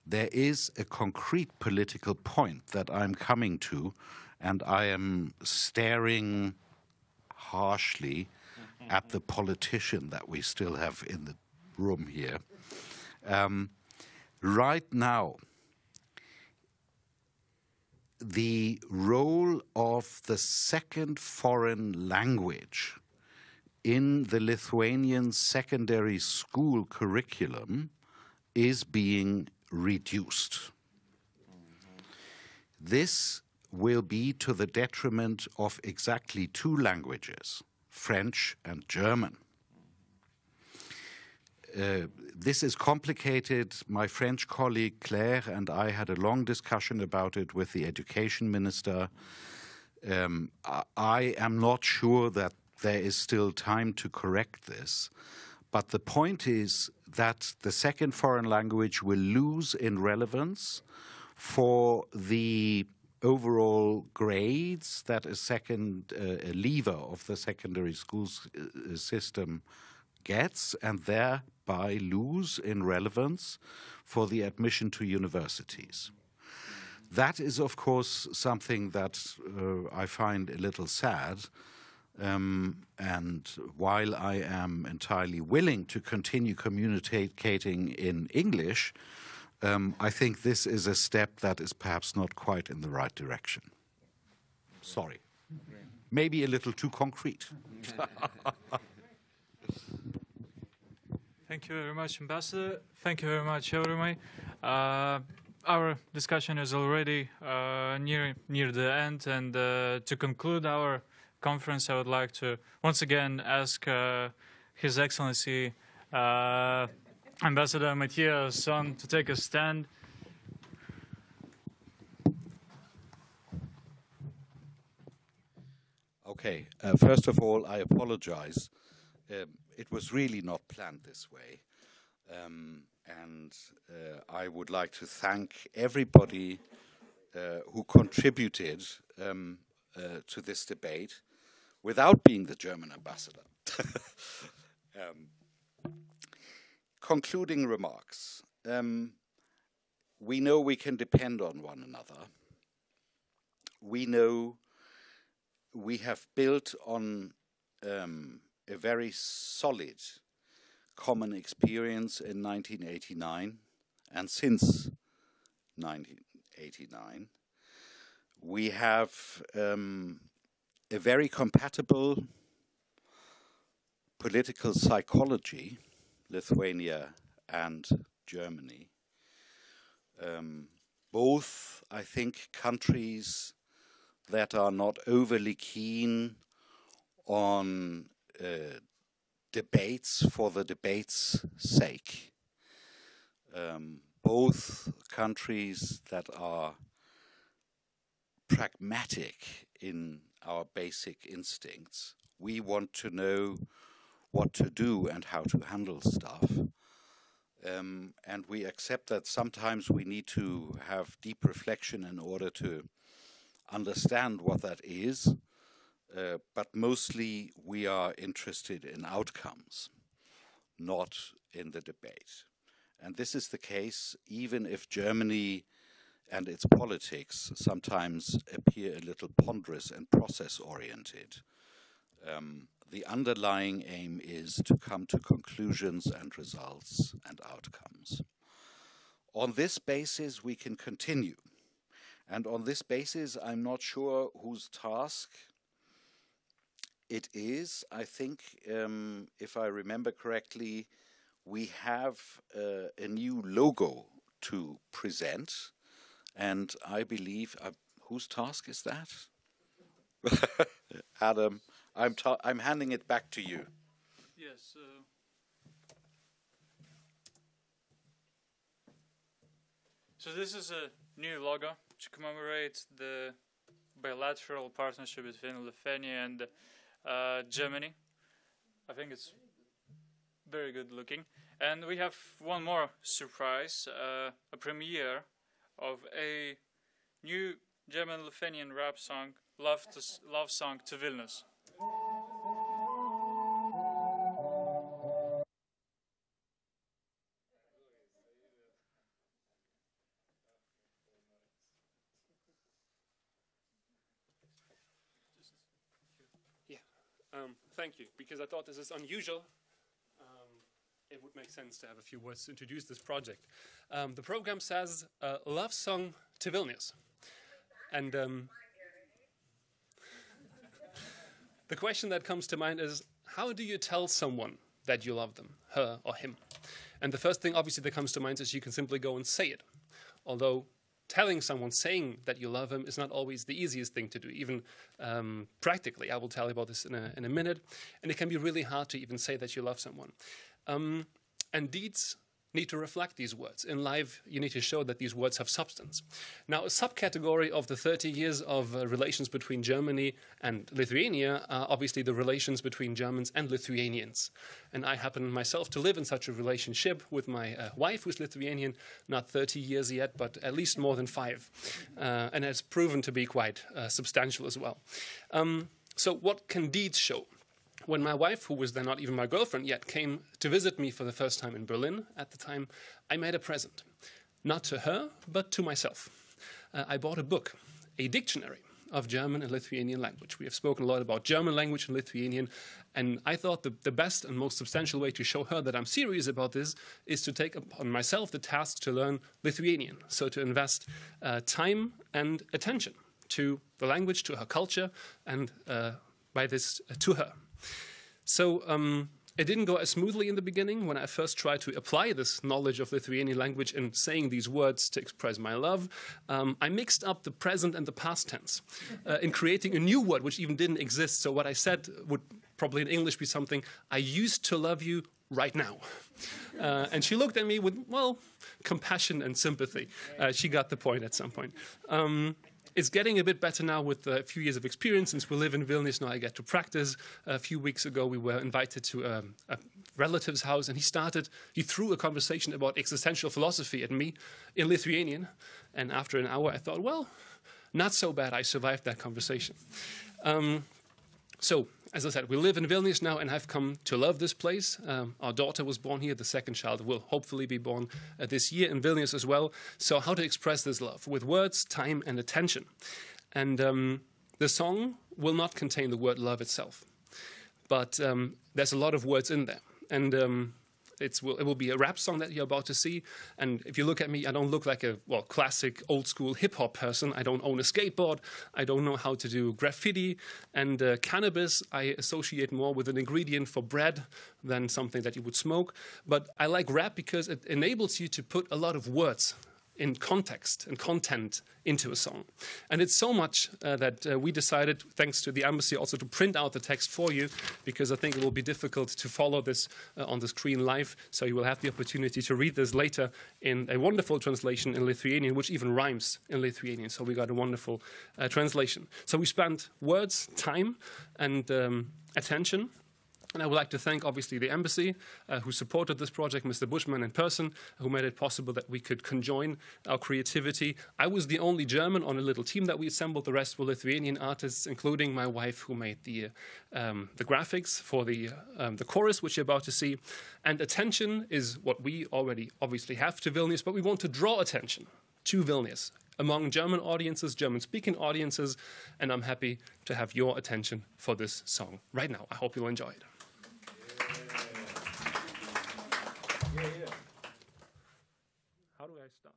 there is a concrete political point that I'm coming to, and I am staring harshly at the politician that we still have in the room here. Right now, the role of the second foreign language in the Lithuanian secondary school curriculum is being reduced. This will be to the detriment of exactly two languages, French and German. This is complicated. My French colleague Claire and I had a long discussion about it with the education minister. I am not sure that there is still time to correct this, but the point is that the second foreign language will lose in relevance for the overall grades that a leaver of the secondary schools system gets, and thereby lose in relevance for the admission to universities. That is, of course, something that I find a little sad. And while I am entirely willing to continue communicating in English, I think this is a step that is perhaps not quite in the right direction. Sorry. Maybe a little too concrete. Thank you very much, Ambassador. Thank you very much, everyone. Our discussion is already near the end, and to conclude our conference, I would like to once again ask His Excellency Ambassador Matthias Sonn to take a stand. Okay, first of all, I apologize. It was really not planned this way. And I would like to thank everybody who contributed to this debate without being the German ambassador. Concluding remarks. We know we can depend on one another. We know we have built on a very solid common experience in 1989 and since 1989. We have a very compatible political psychology, Lithuania and Germany. Both, I think, countries that are not overly keen on debates for the debate's sake. Both countries that are pragmatic in our basic instincts. We want to know what to do and how to handle stuff. And we accept that sometimes we need to have deep reflection in order to understand what that is. But mostly we are interested in outcomes, not in the debate. And this is the case even if Germany and its politics sometimes appear a little ponderous and process-oriented. The underlying aim is to come to conclusions and results and outcomes. On this basis, we can continue. And on this basis, I'm not sure whose task it is. I think, if I remember correctly, we have a new logo to present. And I believe, whose task is that? Adam, I'm handing it back to you. Yes. So this is a new logo to commemorate the bilateral partnership between Lithuania and Germany. I think it's very good looking. And we have one more surprise, a premiere of a new German-Lithuanian rap song, Love Song to Vilnius. Thank you, because I thought this is unusual. It would make sense to have a few words to introduce this project. The program says Love Song to Vilnius. And the question that comes to mind is, how do you tell someone that you love them, her or him? And the first thing obviously that comes to mind is you can simply go and say it. Although telling someone, saying that you love him is not always the easiest thing to do, even practically. I will tell you about this in a minute. And it can be really hard to even say that you love someone. And deeds need to reflect these words. In life, you need to show that these words have substance. Now, a subcategory of the 30 years of relations between Germany and Lithuania are obviously the relations between Germans and Lithuanians. And I happen myself to live in such a relationship with my wife, who's Lithuanian, not 30 years yet, but at least more than 5. And it's proven to be quite substantial as well. So what can deeds show? When my wife, who was then not even my girlfriend yet, came to visit me for the first time in Berlin at the time, I made a present. Not to her, but to myself. I bought a book, a dictionary of German and Lithuanian language. We have spoken a lot about German language and Lithuanian, and I thought the best and most substantial way to show her that I'm serious about this is to take upon myself the task to learn Lithuanian. So to invest time and attention to the language, to her culture, and by this to her. So it didn't go as smoothly in the beginning when I first tried to apply this knowledge of Lithuanian language in saying these words to express my love. I mixed up the present and the past tense in creating a new word which even didn't exist. So what I said would probably in English be something, I used to love you right now. And she looked at me with, well, compassion and sympathy. She got the point at some point. It's getting a bit better now with a few years of experience. Since we live in Vilnius now, I get to practice. A few weeks ago, we were invited to a relative's house, and he threw a conversation about existential philosophy at me in Lithuanian. And after an hour, I thought, well, not so bad. I survived that conversation. So, as I said, we live in Vilnius now, and I've come to love this place. Our daughter was born here. The second child will hopefully be born this year in Vilnius as well. So how to express this love? With words, time, and attention. And the song will not contain the word love itself. But there's a lot of words in there. And it will be a rap song that you're about to see. And if you look at me, I don't look like a classic old-school hip-hop person. I don't own a skateboard. I don't know how to do graffiti. And cannabis, I associate more with an ingredient for bread than something that you would smoke. But I like rap because it enables you to put a lot of words in context and content into a song. And it's so much that we decided, thanks to the embassy, also to print out the text for you, because I think it will be difficult to follow this on the screen live. So you will have the opportunity to read this later in a wonderful translation in Lithuanian, which even rhymes in Lithuanian. So we got a wonderful translation. So we spent words, time, and attention. And I would like to thank, obviously, the embassy who supported this project, Mr. Bushman in person, who made it possible that we could conjoin our creativity. I was the only German on a little team that we assembled. The rest were Lithuanian artists, including my wife, who made the graphics for the chorus, which you're about to see. And attention is what we already obviously have to Vilnius, but we want to draw attention to Vilnius among German audiences, German-speaking audiences, and I'm happy to have your attention for this song right now. I hope you'll enjoy it. How do I start?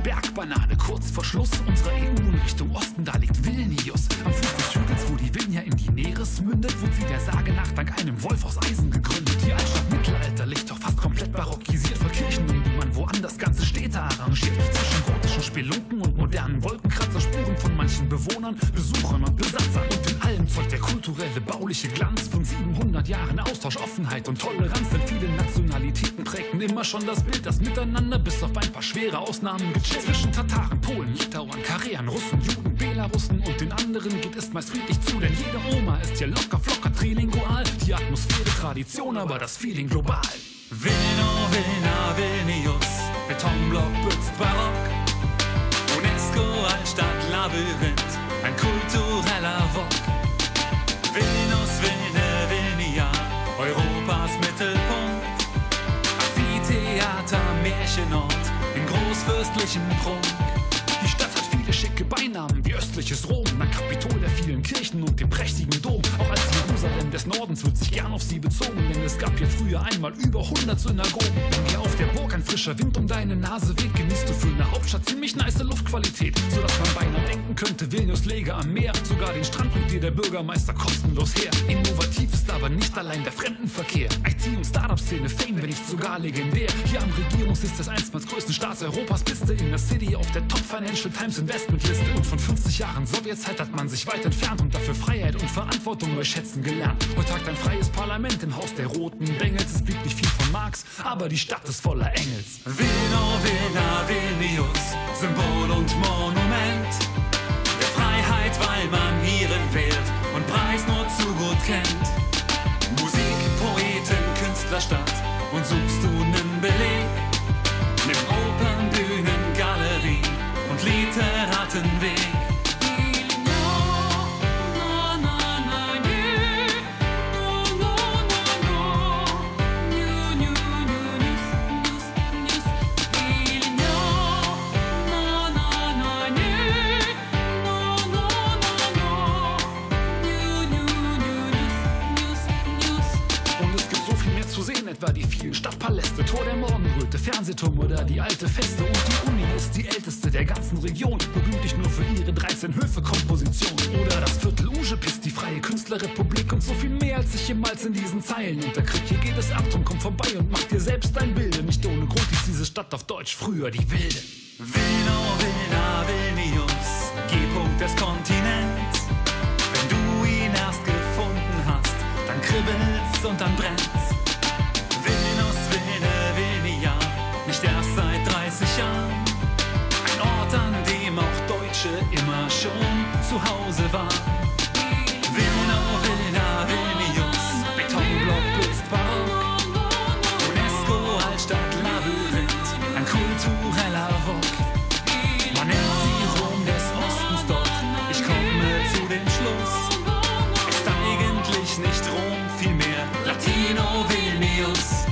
Bergbanane, kurz vor Schluss unserer EU in Richtung Osten, da liegt Vilnius. Am Fuß des Hügels, wo die Vilnia in die Neres mündet, wurde sie der Sage nach dank einem Wolf aus Eisen gegründet. Die Altstadt mittelalterlich, doch fast komplett barockisiert, voll Kirchen, in die man woanders ganze Städte arrangiert. Zwischen gotischen Spelunken und modernen Wolkenkratzer, Spuren von manchen Bewohnern, Besuchern und Besatzern. Und in allem zeugt der kulturelle, bauliche Glanz von 700 Jahren Austausch, Offenheit und Toleranz. Denn viele Nationalitäten prägten immer schon das Bild, das Miteinander bis auf ein paar schwere Ausnahmen gechillt. Zwischen Tataren, Polen, Litauern, Karelern, Russen, Juden, Belarussen und den anderen geht es meist friedlich zu, denn jede Oma ist hier locker, flocker, trilingual. Die Atmosphäre Tradition, aber das Feeling global. Vilno, Vilna, Vilnius, Betonblock putzt barock. UNESCO, Altstadt, Labyrinth, ein kultureller Wok. Vilnius, Vilne, Vilnia, Europas Mittelpunkt. Amphitheater, Märchenort, in großfürstlichem Prunk. Die Stadt hat viele viele schicke Beinamen wie östliches Rom, ein Kapitol der vielen Kirchen und dem prächtigen Dom. Auch als Jerusalem des Nordens wird sich gern auf sie bezogen, denn es gab hier früher einmal über 100 Synagogen. Wenn hier auf der Burg ein frischer Wind um deine Nase weht, genießt du für eine Hauptstadt ziemlich nice Luftqualität, sodass man beinahe denken könnte, Vilnius läge am Meer. Sogar den Strand bringt dir der Bürgermeister kostenlos her. Innovativ ist aber nicht allein der Fremdenverkehr. IT- und Startup-Szene, Fame, wenn nicht sogar legendär. Hier am Regierungssitz des einstmals größten Staats Europas bist du in der City auf der Top Financial Times Investmentliste. Und von 50 Jahren Sowjetzeit hat man sich weit entfernt und dafür Freiheit und Verantwortung neu schätzen gelernt. Heute tagt ein freies Parlament im Haus der roten Bengels. Es blieb nicht viel von Marx, aber die Stadt ist voller Engels. Vilno, Vilna, Vilnius, Symbol und Monument der Freiheit, weil man hierin wählt und Preis nur zu gut kennt. Musik, Poeten, Künstlerstadt, und suchst du nen Beleg? Nimm Opern, Bühnen, Galerie und Literatenweg. Etwa die vielen Stadtpaläste, Tor der Morgenröte, Fernsehturm oder die alte Feste. Und die Uni ist die älteste der ganzen Region, berühmt nicht nur für ihre 13 Höfe-Komposition. Oder das Viertel Užupis, die freie Künstlerrepublik und so viel mehr als sich jemals in diesen Zeilen unterkriegt. Hier geht es ab und komm vorbei und mach dir selbst dein Bild. Nicht ohne Grund ist diese Stadt auf Deutsch früher die Wilde. Vilno, Vilna, Vilnius, G-Punkt des Kontinents. Wenn du ihn erst gefunden hast, dann kribbelt's und dann brennt's. Nicht erst seit 30 Jahren. Ein Ort, an dem auch Deutsche immer schon zu Hause waren. Vilno, Vilna, Vilnius, Betonblock blitzt barock. UNESCO, Altstadt, Labyrinth, ein kultureller Wok. Man nennt sie Rom des Ostens, doch ich komme zu dem Schluss. Ist eigentlich nicht Rom, vielmehr Latino Vilnius.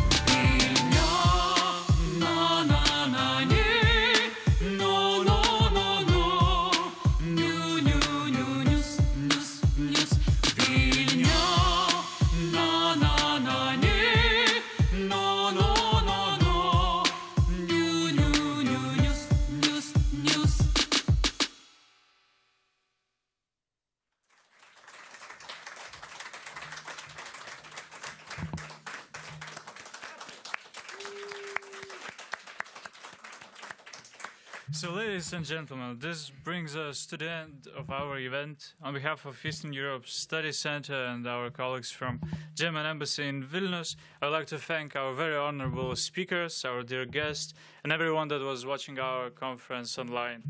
So, ladies and gentlemen, this brings us to the end of our event. On behalf of Eastern Europe Study Center and our colleagues from German Embassy in Vilnius, I would like to thank our very honorable speakers, our dear guests, and everyone that was watching our conference online.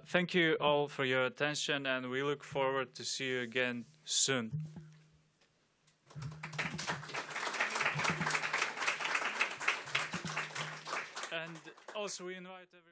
Thank you all for your attention, and we look forward to see you again soon. And also we invite everyone